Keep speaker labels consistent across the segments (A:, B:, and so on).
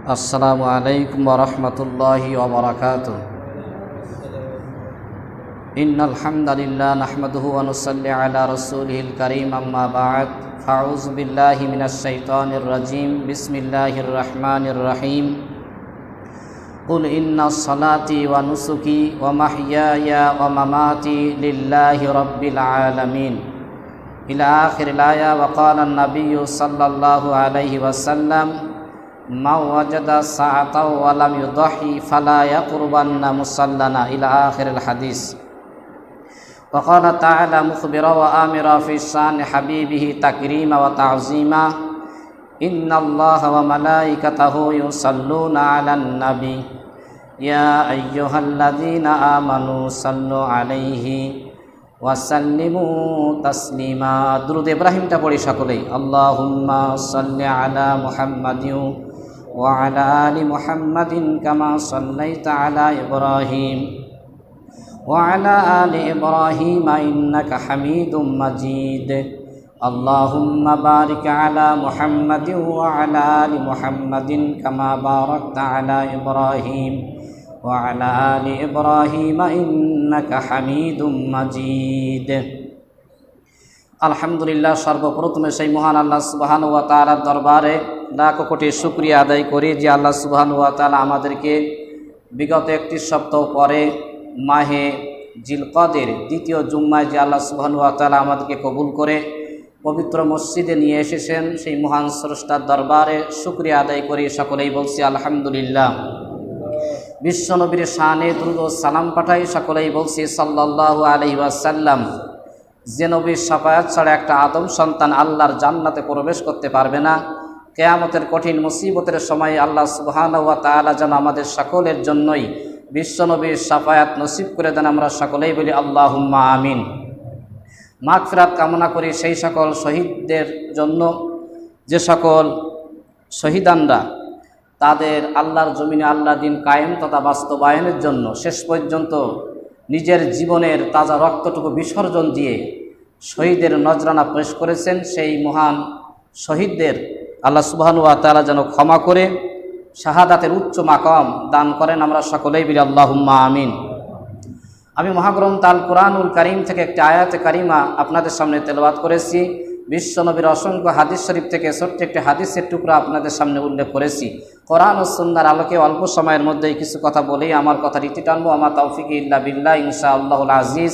A: अस्सलामु अलैकुम वरहमतुल्लाहि वबरकातुह। इन्नल हम्दलिल्लाह नहमदुहु व नुसल्ली अला रसूलिहिल करीम अम्मा बअद फ़अऊज़ु बिल्लाहि मिनश शैतानिर रजीम बिस्मिल्लाहिर रहमानिर रहीम। कुल इन्ना सलाती व नुसुकी व महयाया व ममाती लिल्लाहि रब्बिल आलमीन इला आखिरिल आया। व क़ाला नबिय्यु सल्लल्लाहु अलैहि वसल्लम मा वजदा साअतन व लम युदही फला यक़रबन्ना मुसल्लना इला आखिरिल हदीस। व क़ाला तआला मुख़बिरा व आमिरा फ़ी शान हबीबिही तकरीमा व तअज़ीमा इन्नल्लाह व मलाइकतहु युसल्लूना अलन नबी या अय्युहल्लज़ीना आमनू सल्लु अलैहि व सल्लिमू तस्लीमा। दुरूद इब्राहिमটা পড়ি সকলেই। আল্লাহুম্মা সাল্লি আলা মুহাম্মাদিন ওয়া আলা আলি মুহাম্মাদিন কামা সাল্লাইতা আলা ইব্রাহিম ওয়া আলা আলি ইব্রাহিম ইন্নাকা হামিদুম মাজিদ। আল্লাহুম্মা বারিক আলা মুহাম্মাদিন ওয়া আলা আলি মুহাম্মাদিন কামা বারাকতা আলা ইব্রাহিম ওয়া আলা আলি ইব্রাহিম ইন্নাকা হামিদুম মাজিদ। আলহামদুলিল্লাহ, সর্বপ্রথমে সেই মহান আল্লাহ সুবহানাহু ওয়া তাআলার দরবারে লাখ কোটি শুকরিয়া আদায় করি যে আল্লাহ সুবহানাহু ওয়া তাআলা আমাদেরকে বিগত একটি সপ্তাহ পরে মাহে জিলকদের দ্বিতীয় জুম্মায় যে আল্লাহ সুবহানাহু ওয়া তাআলা আমাদেরকে কবুল করে পবিত্র মসজিদে নিয়ে এসেছেন, সেই মহান স্রষ্টার দরবারে শুকরিয়া আদায় করি। সকলেই বলছি আলহামদুলিল্লাহ। বিশ্বনবীর শানে দুরূদ ও সালাম পাঠাই, সকলেই বলছি সাল্লাল্লাহু আলাইহি ওয়াসাল্লাম। যে নবীর শাফায়াত ছাড়া একটা আদম সন্তান আল্লাহর জান্নাতে প্রবেশ করতে পারবে না, কিয়ামতের কঠিন মুসিবতের সময় আল্লাহ সুবহানাহু ওয়া তাআলা যেন আমাদের সকলের জন্যই বিশ্বনবীর শাফায়াত নসিব করে দেন। আমরা সকলেই বলি আল্লাহুম্মা আমিন। মাগফিরাত কামনা করি সেই সকল শহীদদের জন্য, যে সকল শহীদানরা তাদের আল্লাহর জমিনে আল্লাহ দিন কায়েম তথা বাস্তবায়নের জন্য শেষ পর্যন্ত নিজের জীবনের তাজা রক্তটুকু বিসর্জন দিয়ে শহীদের নজরানা পেশ করেছেন। সেই মহান শহীদদের আল্লাহ সুবহানাহু ওয়া তাআলা যেন ক্ষমা করে শাহাদাতের উচ্চ মাকাম দান করেন। আমরা সকলেই বলি আল্লাহুম্মা আমিন। আমি মহাগ্রন্থ আল কুরআনুল কারীম থেকে একটি আয়াতে কারিমা আপনাদের সামনে তেলাওয়াত করেছি। বিশ্বনবীর অসংখ্য হাদিস শরীফ থেকে ছোট্ট একটি হাদিসের টুকরা আপনাদের সামনে উল্লেখ করেছি। কোরআন ও সুন্নাহর আলোকে অল্প সময়ের মধ্যেই কিছু কথা বলেই আমার কথা রীতি টানবো। আমার তৌফিক ইল্লা বিল্লাহ, ইনশাআল্লাহুল আজিজ,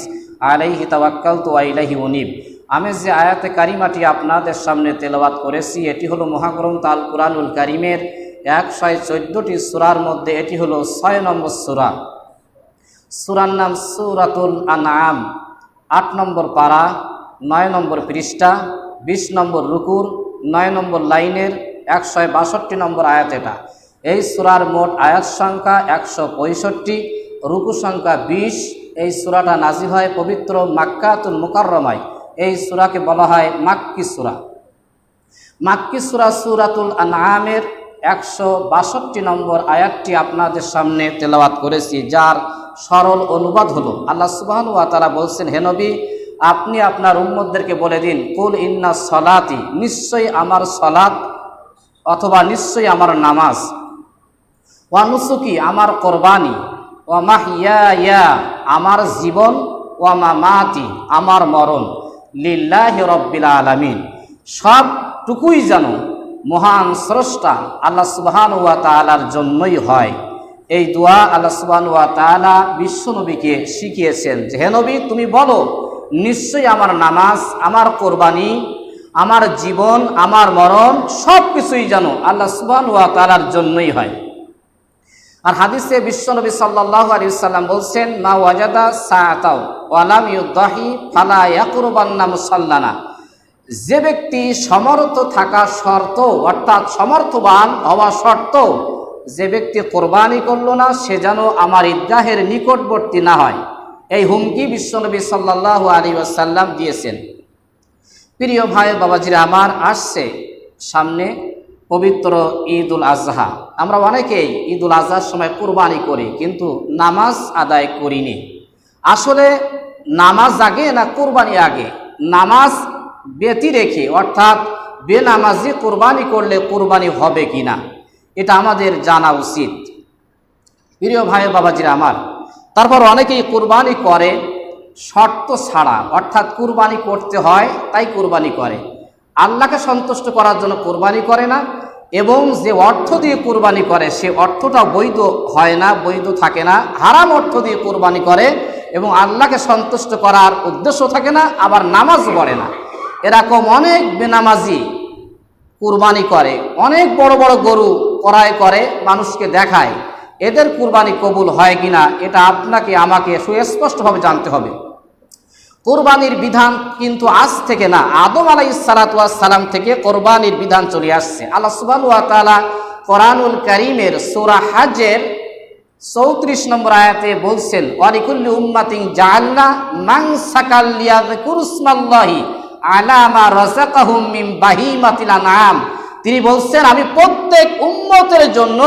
A: আলাইহি তাওয়াক্কালতু ওয়া ইলাইহি উনীব। আমি যে আয়াতে কারিমাটি আপনাদের সামনে তেলাওয়াত করেছি এটি হলো মহাগ্রন্থ আল কুরআনুল কারীমের 114টি সূরার মধ্যে এটি হলো 6 নম্বর সূরা। সূরার নাম সূরাতুল আনআম। 8 নম্বর পারা, 9 নম্বর পৃষ্ঠা, 20 নম্বর রুকুর, 9 নম্বর লাইনের 162 নম্বর আয়াত। এটা এই সূরার মোট আয়াত সংখ্যা 165, রুকু সংখ্যা 20। এই সূরাটা নাজিল হয় পবিত্র মাক্কাতুল মুকাররমায়। এই সূরাকে বলা হয় মাক্কি সূরা। মাক্কি সূরা সূরাতুল আনআমের 162 নম্বর আয়াতটি আপনাদের সামনে তেলাওয়াত করেছি, যার সরল অনুবাদ হলো আল্লাহ সুবহানাহু ওয়া তাআলা বলছেন, হে নবী আপনি আপনার উম্মতদেরকে বলে দিন, কুল ইন্না সলাতি, নিশ্চয়ই আমার সলাত অথবা নিশ্চয়ই আমার নামাজ, ওয়া নুসুকি, আমার কোরবানি, ওয়া মাহইয়ায়া, আমার জীবন, ওয়া মামাতি, আমার মরণ, লিল্লাহি রাব্বিল আলামিন, সবটুকুই যেন মহান স্রষ্টা আল্লাহ সুবহানাহু ওয়া তাআলার জন্যই হয়। এই দোয়া আল্লাহ সুবহানাহু ওয়া তাআলা বিশ্বনবীকে শিখিয়েছেন যে হে নবী তুমি বলো নিশ্চয়ই আমার নামাজ, আমার কোরবানি, আমার জীবন, আমার মরণ সব কিছুই যেন আল্লাহ সুবহানাহু ওয়া তাআলার জন্যই হয়। আর হাদিসে বিশ্বনবী সাল্লাল্লাহু আলাইহি ওয়াসাল্লাম বলছেন, মা ওয়াজাদা সাআতাও ওয়া লাম ইউদাহি ফালা ইয়াকরবান্না মুসাল্লানা। যে ব্যক্তি সমর্থ থাকা শর্ত, অর্থাৎ সমর্থবান হওয়া শর্ত যে ব্যক্তি কোরবানি করল না সে যেন আমার ঈদগাহের নিকটবর্তী না হয়। এই হুমকি বিশ্বনবী সাল্লাল্লাহু আলাইহি ওয়াসাল্লাম দিয়েছেন। প্রিয় ভাই বাবাজিরা আমার, আসছে সামনে পবিত্র ঈদুল আজহা। আমরা অনেকেই ঈদুল আজহার সময় কোরবানি করি, কিন্তু নামাজ আদায় করিনি। আসলে নামাজ আগে না কোরবানি আগে? নামাজ ব্যতি রেখে অর্থাৎ বেনামাজি কোরবানি করলে কোরবানি হবে কিনা, এটা আমাদের জানা উচিত। প্রিয় ভাই বাবাজিরা আমার, তারপর অনেকেই কুরবানি করে শর্ত ছাড়া, অর্থাৎ কুরবানি করতে হয় তাই কুরবানি করে, আল্লাহকে সন্তুষ্ট করার জন্য কুরবানি করে না, এবং যে অর্থ দিয়ে কুরবানি করে সে অর্থটা বৈধ হয় না, বৈধ থাকে না, হারাম অর্থ দিয়ে কুরবানি করে এবং আল্লাহকে সন্তুষ্ট করার উদ্দেশ্য থাকে না, আবার নামাজ পড়ে না। এরকম অনেক বেনামাজি কুরবানি করে, অনেক বড় বড় গরু ক্রয় করে মানুষকে দেখায়। এদের কুরবানি কবুল হয় কিনা এটা আপনাকে আমাকে সুস্পষ্টভাবে জানতে হবে। কোরবানির বিধান কিন্তু আজ থেকে না, আদম আলাইহিসসালাতু ওয়াস সালাম থেকে কোরবানির বিধান চলে আসছে। আল্লাহ সুবহানাহু ওয়া তাআলা কোরআনুল কারীমের সূরা হজের 34 নম্বর আয়াতে বলছেন, ওয়ালিকুল্লি উম্মাতিন জাআলনা মানসাকাল লিয়াযকুরু ইসমাল্লাহি আলা মা রাযাকাহুম মিন বাহিমাতিল আনআম। তিনি বলছেন, আমি প্রত্যেক উম্মতের জন্য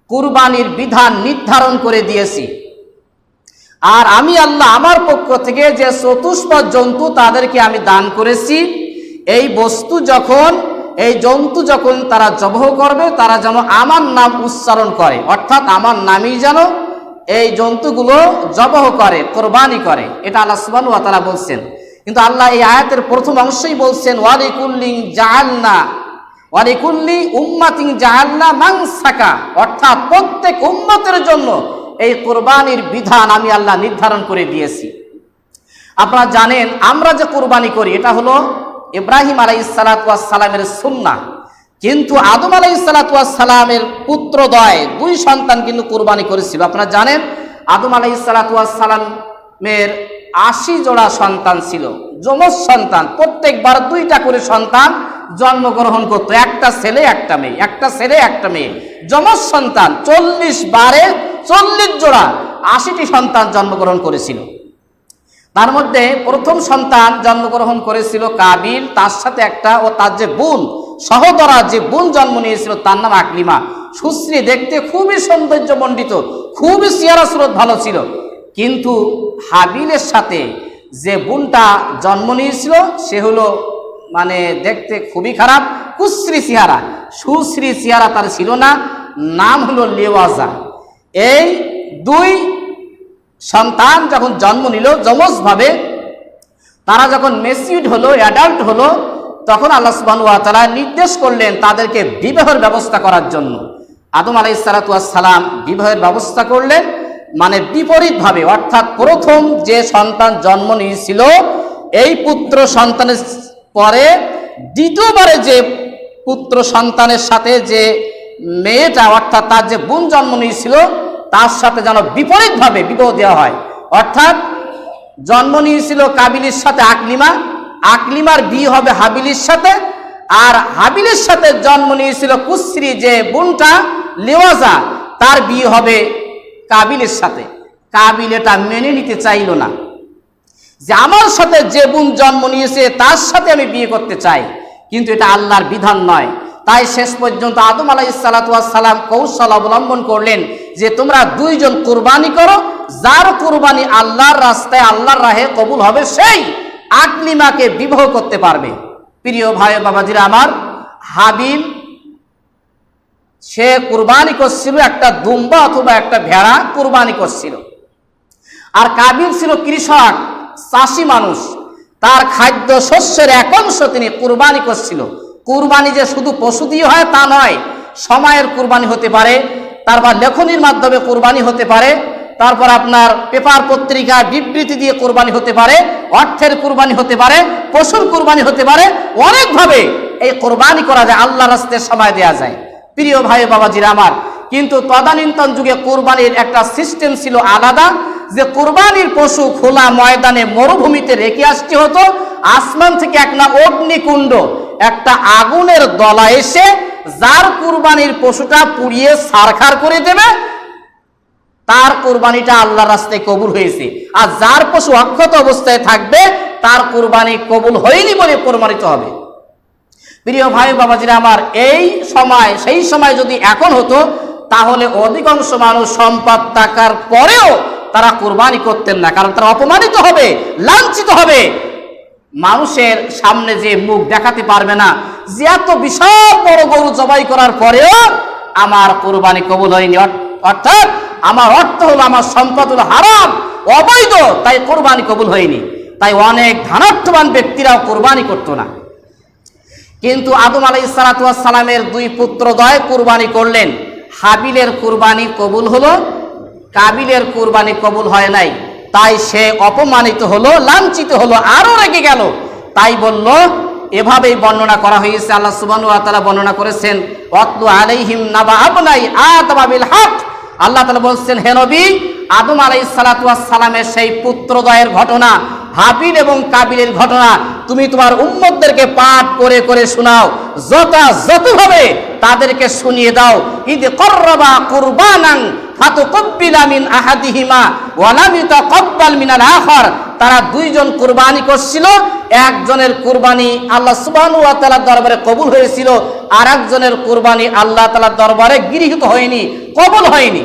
A: কুরবানির বিধান নির্ধারণ করে দিয়েছি, আর আমি আল্লাহ আমার পক্ষ থেকে যে চতুষ্পদ জন্তু তাদেরকে আমি দান করেছি। এই বস্তু যখন, এই জন্তু যখন তারা জবহ করবে, তারা যেন আমার নাম উচ্চারণ করে, অর্থাৎ আমার নামই যেন এই জন্তুগুলো জবহ করে, কোরবানি করে। এটা আল্লাহ সুবহানাহু ওয়া তাআলা বলছেন। কিন্তু আল্লাহ এই আয়াতের প্রথম অংশেই বলছেন, ওয়ালিকুল্লি উম্মাতিন জাআলনা মানসাকা, অর্থাৎ প্রত্যেক উম্মতের জন্য এই কোরবানির বিধান আমি আল্লাহ নির্ধারণ করে দিয়েছি। আপনারা জানেন আমরা যে কোরবানি করি এটা হলো ইব্রাহিম আলাইহিসসালাতু ওয়াস সালামের সুন্নাহ, কিন্তু আদম আলাইহিসসালাতু ওয়াস সালামের পুত্রদ্বয় 2 সন্তান কিন্তু কোরবানি করেছিল। আপনারা জানেন আদম আলাইহিসসালাতু ওয়াস সালামের 80 জোড়া সন্তান ছিল, যমজ সন্তান, প্রত্যেকবার 2টা করে সন্তান জন্মগ্রহণ করতো, একটা ছেলে একটা মেয়ে, একটা ছেলে একটা মেয়ে, যমজ সন্তান 40 বারে 40 জোড়া 80টি সন্তান জন্মগ্রহণ করেছিল। তার মধ্যে প্রথম সন্তান জন্মগ্রহণ করেছিল কাবিল, তার সাথে একটা ও তার যে বোন, সহোদরা যে বোন জন্ম নিয়েছিল তার নাম আকলিমা। সুশ্রী, দেখতে খুবই সৌন্দর্যমণ্ডিত, খুবই চেহারা সুরত ভালো ছিল। কিন্তু হাবিলের সাথে যে বোনটা জন্ম নিয়েছিল সে হলো মানে দেখতে খুবই খারাপ, কুশ্রী চেহারা, সুশ্রী চেহারা তার ছিল না, নাম হলো লেওয়াজা। এই 2 সন্তান যখন জন্ম নিল যমজভাবে, তারা যখন মেচিউরড হলো, অ্যাডাল্ট হলো, তখন আল্লাহ সুবহানাহু ওয়া তাআলা নির্দেশ করলেন তাদেরকে বিবাহের ব্যবস্থা করার জন্য। আদম আলাইহিসসালাতু ওয়াস সালাম বিবাহের ব্যবস্থা করলেন, মানে বিপরীতভাবে, অর্থাৎ প্রথম যে সন্তান জন্ম নিয়েছিল এই পুত্র সন্তানের পরে দ্বিতীয়বারে যে পুত্র সন্তানের সাথে যে মেয়েটা, অর্থাৎ তার যে বোন জন্ম নিয়েছিল তার সাথে যেন বিপরীতভাবে বিবাহ দেওয়া হয়। অর্থাৎ জন্ম নিয়েছিল কাবিলের সাথে আকলিমা, আকলিমার বিয়ে হবে হাবিলের সাথে, আর হাবিলের সাথে জন্ম নিয়েছিল কুশ্রী যে বোনটা লেওয়াজা, তার বিয়ে হবে কাবিলের সাথে। কাবিল এটা মেনে নিতে চাইল না যে আমার সাথে যে বোন জন্ম নিয়েছে তার সাথে আমি বিয়ে করতে চাই, কিন্তু এটা আল্লাহর বিধান নয়। তাই শেষ পর্যন্ত আদম আলাইহিসসালাতু ওয়াস সালাম কৌশল অবলম্বন করলেন যে তোমরা 2 জন কুরবানি করো, যার কুরবানি আল্লাহর রাস্তায় আল্লাহর রাহে কবুল হবে সেই আকলিমাকে বিবাহ করতে পারবে। প্রিয় ভাই বাবাজিরা আমার, হাবিল সে কুরবানি করছিল একটা দুম্বা অথবা একটা ভেড়া কুরবানি করছিল, আর কাবিল ছিল কৃষক, চাষি মানুষ, তার খাদ্য শস্যের এক অংশ তিনি কুরবানি করছিল। কুরবানি যে শুধু পশু দিয়ে হয় তা নয়, সময়ের কুরবানি হতে পারে, তারপর লেখনির মাধ্যমে কুরবানি হতে পারে, তারপর আপনার পেপার পত্রিকা বিবৃতি দিয়ে কুরবানি হতে পারে, অর্থের কুরবানি হতে পারে, পশুর কুরবানি হতে পারে, অনেকভাবে এই কুরবানি করা যায়, আল্লাহর রাস্তায় সময় দেওয়া যায়। প্রিয় ভাই বাবাজিরা আমার, কিন্তু তদানীন্তন যুগে কুরবানির একটা সিস্টেম ছিল আলাদা, যে কুরবানির পশু খোলা ময়দানে মরুভূমিতে রেখে আসতে হতো। আসমান থেকে একটা অগ্নিকুণ্ড, একটা আগুনের দলা এসে যার কুরবানির পশুটা পুড়িয়ে ছারখার করে দেবে, তার কুরবানিটা আল্লাহর রাস্তায় কবুল হয়েছে। আর যার পশু অক্ষত অবস্থায় থাকবে তার কুরবানি কবুল হয়নি বলে প্রমাণিত হবে। প্রিয় ভাই বাবাজিরা আমার, এই সময়, সেই সময় যদি এখন হতো তাহলে অধিকাংশ মানুষ সম্পদ থাকার পরেও তারা কুরবানি করতেন না, কারণ তারা অপমানিত হবে, লাঞ্ছিত হবে, মানুষের সামনে যে মুখ দেখাতে পারবে না যে এত বিশাল বড় গরু জবাই করার পরেও আমার কোরবানি কবুল হয়নি, অর্থাৎ আমার অর্থ হলো আমার সম্পদ হলো হারাম, অবৈধ, তাই কোরবানি কবুল হয়নি। তাই অনেক ধনাঢ্যবান ব্যক্তিরাও কোরবানি করতো না। কিন্তু আদম আলাইহিস সালাতু ওয়াস সালামের দুই পুত্রদ্বয় কুরবানি করলেন। হাবিলের কুরবানি কবুল হলো, কাবিলের কুরবানি কবুল হয় নাই। তাই সে অপমানিত হলো, লাঞ্ছিত হলো, আরো রেগে গেল। তাই বলল, এভাবেই বর্ণনা করা হয়েছে। আল্লাহ সুবহানাহু ওয়া তাআলা বর্ণনা করেছেন, ওয়াতলু আলাইহিম নাবা আবনাই আদম বিল হক। আল্লাহ তাআলা বলছেন, হে নবী, আদম আলাইহিস সালাতু ওয়াস সালামের সেই পুত্রদ্বয়ের ঘটনা, হাবিল এবং কাবিলের ঘটনা তুমি তোমার উম্মতদেরকে পাঠ করে করে শোনাও, যথাযথভাবে তাদেরকে শুনিয়ে দাও। ইদ কররাবা কুরবানান ফাতুকব্বিলা মিন আহাদিহিমা ওয়া লাম ইতাকাব্বাল মিনাল আখার। তারা দুইজন কুরবানি করছিল, একজনের কুরবানি আল্লাহ সুবহানাহু ওয়া তাআলার দরবারে কবুল হয়েছিল, আর একজনের কুরবানি আল্লাহ তাআলার দরবারে গৃহীত হয়নি, কবুল হয়নি।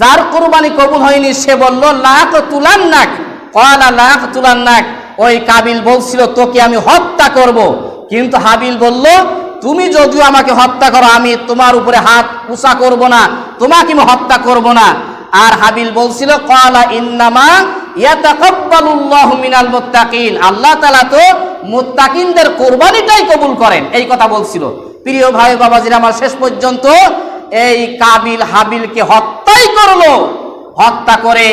A: যার কুরবানি কবুল হয়নি সে বলল, লাকতুলান্নাক ক্বালা লাকতুলান্নাক। ওই কাবিল বলছিল, তোকে আমি হত্যা করব। কিন্তু হাবিল বলল, তুমি যদিও আমাকে হত্যা করো, আমি তোমার উপরে হাত উঁচা করব না, তোমাকে আমি হত্যা করব না। আর হাবিল বলছিল, ক্বালা ইন্নামা ইয়াতাকাব্বালুল্লাহু মিনাল মুত্তাকিন। আল্লাহ তাআলা তো মুত্তাকিনদের কুরবানিটাই কবুল করেন, এই কথা বলছিল। প্রিয় ভাই বাবাজিরা আমার, শেষ পর্যন্ত এই কাবিল হাবিলকে হত্যাই করলো। হত্যা করে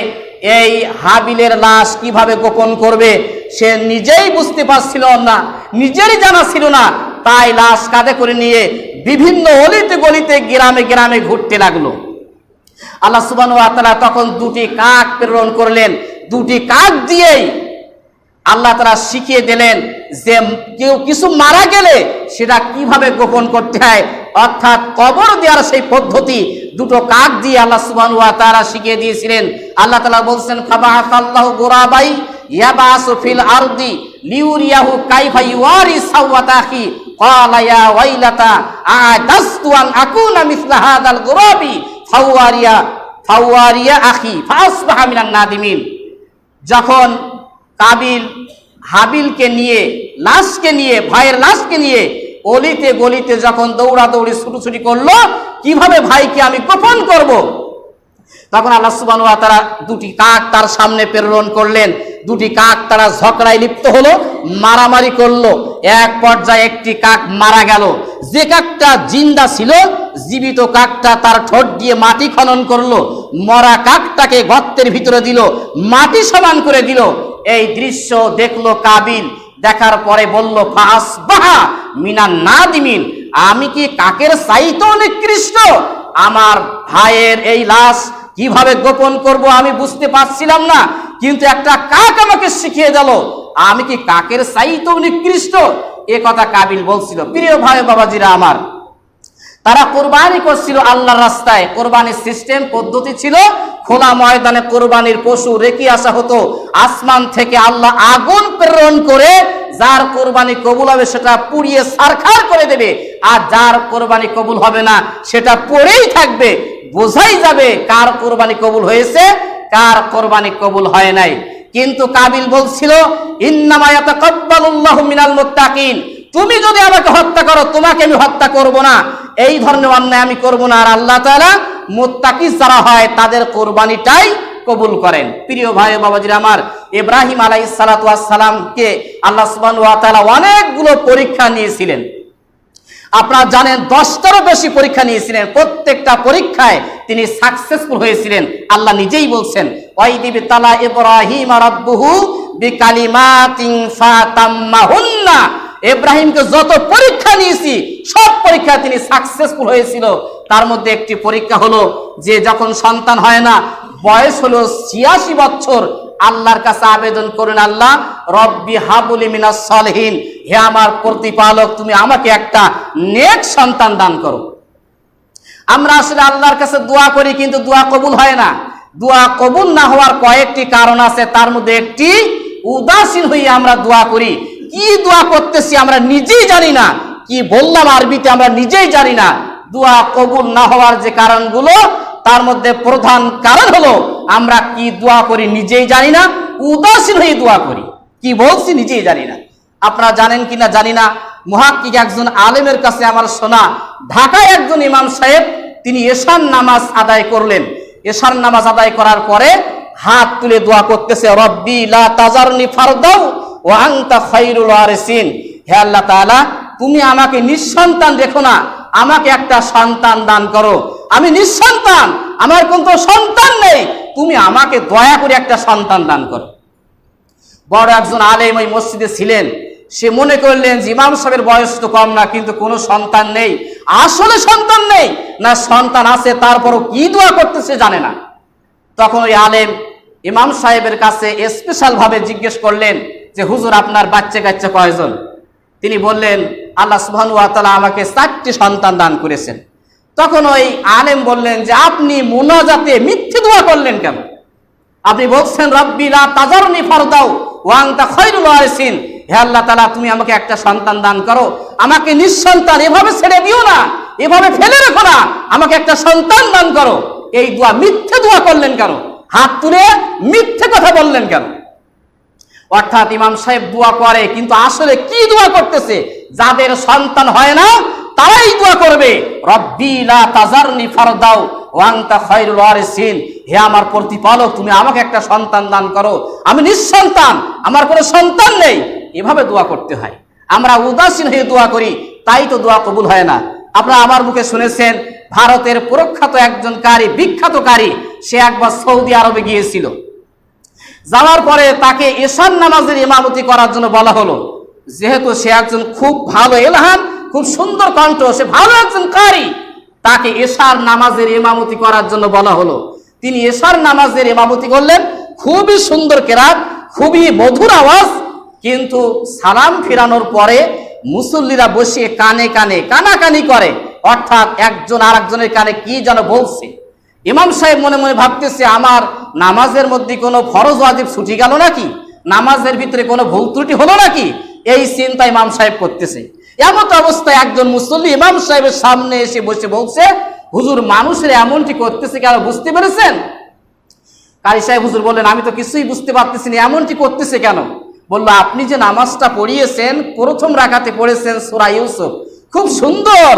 A: এই হাবিলের লাশ কিভাবে গোপন করবে সে নিজেই বুঝতে পারছিল না, নিজেরই জানা ছিল না। তাই লাশ কাঁধে করে নিয়ে বিভিন্ন অলিতে গলিতে গ্রামে গ্রামে ঘুরতে লাগলো। আল্লাহ সুবহানাহু ওয়া তাআলা তখন দুটি কাক প্রেরণ করলেন। দুটি কাক দিয়েই আল্লাহ তাআলা শিখিয়ে দিলেন যে কেউ কিছু মারা গেলে সেটা কিভাবে গোপন করতে হয়, অর্থাৎ কবর দেওয়ার সেই পদ্ধতি দুটো কাক দিয়ে আল্লাহ সুবহানাহু ওয়া তাআলা শিখিয়ে দিয়েছিলেন। আল্লাহ তাআলা বলছেন, ফাবাআসাল্লাহু গুরাবাই ইয়াবাসু ফিল আরদি লিউরিয়াহু কাইফা ইওয়ারি সাওয়াতা আখি ক্বালা ইয়া ওয়াইলাতা আদাস্তু আন আকুনা মিসলা হাদাল গুরাবি ফাওয়ারিয়া আখি ফাসবাহা মিনান নাদিমিন। যখন কাবিল হাবিলকে নিয়ে, লাশকে নিয়ে, ভাইয়ের লাশকে নিয়ে অলিতে গলিতে যখন দৌড়াদৌড়ি ছুটোছুটি করলো, কিভাবে ভাইকে আমি গোপন করব, তখন আল্লাহ সুবহানাহু ওয়া তাআলা দুটি কাক তার সামনে প্রেরণ করলেন। দুটি কাক তারা ঝগড়ায় লিপ্ত হলো, মারামারি করলো। এক পর্যায়ে একটি কাক মারা গেল। যে কাকটা জিন্দা ছিল, জীবিত কাকটা তার ঠোঁট দিয়ে মাটি খনন করলো, মরা কাকটাকে গর্তের ভিতরে দিল, মাটি সমান করে দিল। এই দৃশ্য দেখলো কাবিল। দেখার পরে বলল, ফাসবাহা মিনান নাদিমিন। আমি কি কাকের চাইতেও নিকৃষ্ট? আমার ভাইয়ের এই লাশ কিভাবে গোপন করব আমি বুঝতে পারছিলাম না, কিন্তু একটা কাক আমাকে শিখিয়ে দিল। আমি কি কাকের চাইতেও নিকৃষ্ট? এ কথা কাবিল বলছিল। প্রিয় ভাই বাবাজিরা আমার, তারা কোরবানি করছিল আল্লাহর রাস্তায়। কোরবানির সিস্টেম পদ্ধতি ছিল, খোলা ময়দানে কোরবানির পশু রেখে আসা হতো। আসমান থেকে আল্লাহ আগুন প্রেরণ করে যার কোরবানি কবুল হবে সেটা পুড়িয়ে ছারখার করে দেবে, আর যার কোরবানি কবুল হবে না সেটা পড়েই থাকবে। বোঝাই যাবে কার কোরবানি কবুল হয়েছে, কার কোরবানি কবুল হয় নাই। কিন্তু কাবিল বলছিল, ইন্নামা ইয়াতাকাব্বালুল্লাহু মিনাল মুত্তাকিন। তুমি যদি আমাকে হত্যা করো, তোমাকে আমি হত্যা করব না, এই ধরনের অন্যায় আমি করব না। আর আল্লাহ তাআলা মুত্তাকি যারা হয় তাদের কোরবানিটাই কবুল করেন। প্রিয় ভাই বাবাজিরা আমার, ইব্রাহিম আলাইহিস সালাতু ওয়াস সালামকে আল্লাহ সুবহানাহু ওয়া তাআলা অনেকগুলো পরীক্ষা নিয়েছিলেন। আপনারা জানেন 10টারও বেশি পরীক্ষা নিয়েছিলেন। প্রত্যেকটা পরীক্ষায় তিনি সাকসেসফুল হয়েছিলেন। আল্লাহ নিজেই বলছেন, ওয়াইদিব তালা ইব্রাহিম রাব্বুহু বিকালিমাতিন ফাতাম্মাহুন্না। ইব্রাহিমকে যত পরীক্ষা নিয়েছি সব পরীক্ষায় তিনি সাকসেসফুল হয়েছিল। তার মধ্যে একটি পরীক্ষা হলো যে যখন সন্তান হয় না, বয়স হলো 86 বছর, আল্লাহর কাছে আবেদন করেন, আল্লাহ রব্বি হাবুলি মিনাস সালিহিন, হে আমার প্রতিপালক তুমি আমাকে একটা নেক সন্তান দান করো। আমরা আসলে আল্লাহর কাছে দোয়া করি, কিন্তু দোয়া কবুল হয় না। দোয়া কবুল না হওয়ার কয়েকটি কারণ আছে, তার মধ্যে একটি উদাসীন হয়ে আমরা দোয়া করি। কি দোয়া করতেছি আমরা নিজেই জানি না, কি বললাম আরবিতে আমরা নিজেই জানি না। দোয়া কবুল না হওয়ার যে কারণগুলো, তার মধ্যে প্রধান কারণ হলো আমরা কি দোয়া করি নিজেই জানি না, উদাসীন হয়ে দোয়া করি, কি বলছি নিজেই জানি না। আপনারা জানেন কিনা জানি না, মুহাক্কিক একজন আলেমের কাছে আমার শোনা, ঢাকায় একজন ইমাম সাহেব তিনি এশার নামাজ আদায় করলেন। এশার নামাজ আদায় করার পরে হাত তুলে দোয়া করতেছে, রব্বি লা তাজারনি ফারদাও ওয়া আনতা খায়রুল ওয়ারিসিন। হে আল্লাহ তাআলা, তুমি আমাকে নিঃসন্তান রেখো না, আমাকে একটা সন্তান দান করো। আমি নিঃসন্তান, আমার কোনো সন্তান নেই, তুমি আমাকে দয়া করে একটা সন্তান দান করো। বড় একজন আলেম ওই মসজিদে ছিলেন, সে মনে করলেন যে ইমাম সাহেবের বয়স তো কম না, কিন্তু কোনো সন্তান নেই। আসলে সন্তান নেই না সন্তান আছে, তারপরও কি দোয়া করতেছে জানে না। তখন ওই আলেম ইমাম সাহেবের কাছে স্পেশাল ভাবে জিজ্ঞেস করলেন যে হুজুর, আপনার বাচ্চা কাচ্চা কয়জন? তিনি বললেন, আল্লাহ সুবহানাহু ওয়া তাআলা আমাকে 4টি সন্তান দান করেছেন। তখন ওই আলেম বললেন যে আপনি মুনাজাতে মিথ্যে দোয়া করলেন কেন? আপনি বলছেন রব্বি লা তাজারনি ফারদাও ওয়া আনতা খায়রুল ওয়ারিসিন, হে আল্লাহ তাআলা তুমি আমাকে একটা সন্তান দান করো, আমাকে নিঃসন্তান এভাবে ছেড়ে দিও না, এভাবে ফেলে রেখো না, আমাকে একটা সন্তান দান করো। এই দোয়া মিথ্যে দোয়া করলেন কেন? হাত তুলে মিথ্যে কথা বললেন কেন? অর্থাৎ ইমাম সাহেব দোয়া করে, কিন্তু আসলে কি দোয়া করতেছে? যাদের সন্তান হয় না তারাই দোয়া করবে, রব্বি লা তাজারনি ফারদাও ওয়া আনতা খায়রুল ওয়ারিসিন, হে আমার প্রতিপালক তুমি আমাকে একটা সন্তান দান করো, আমি নিঃসন্তান, আমার কোনো সন্তান নেই। এভাবে দোয়া করতে হয়। আমরা উদাসীন হয়ে দোয়া করি, তাই তো দোয়া কবুল হয় না। আপনারা আমার মুখে শুনেছেন ভারতের প্রখ্যাত একজন কারি, বিখ্যাত কারি, সে একবার সৌদি আরবে গিয়েছিল। যাওয়ার পরে তাকে এশার নামাজের ইমামতি করার জন্য বলা হলো। যেহেতু সে একজন খুব ভালো এলহাম, খুব সুন্দর কণ্ঠ, সে ভালো একজন কারি, তাকে এশার নামাজের ইমামতি করার জন্য বলা হলো। তিনি এশার নামাজের ইমামতি করলেন, খুবই সুন্দর কেরাত, খুবই মধুর আওয়াজ। কিন্তু সালাম ফিরানোর পরে মুসল্লিরা বসে কানে কানে কানাকানি করে, অর্থাৎ একজন আর একজনের কানে কি যেন বলছে। ইমাম সাহেব মনে মনে ভাবতেছে, আমার নামাজের মধ্যে কোনো ফরজ ওয়াজিব ছুটি গেল নাকি, নামাজের ভিতরে কোনো ভুল ত্রুটি হলো নাকি, এই চিন্তা ইমাম সাহেব করতেছে। এমন অবস্থায় একজন মুসল্লি ইমাম সাহেবের সামনে এসে বসে বলছে, হুজুর মানুষের এমনটি করতেছে কেন, বুঝতে পেরেছেন? কারি সাহেব হুজুর বললেন, আমি তো কিছুই বুঝতে পারতেছি না, এমনটি করতেছে কেন? বললো, আপনি যে নামাজটা পড়িয়েছেন, প্রথম রাকাতে পড়েছেন সূরা ইউসুফ, খুব সুন্দর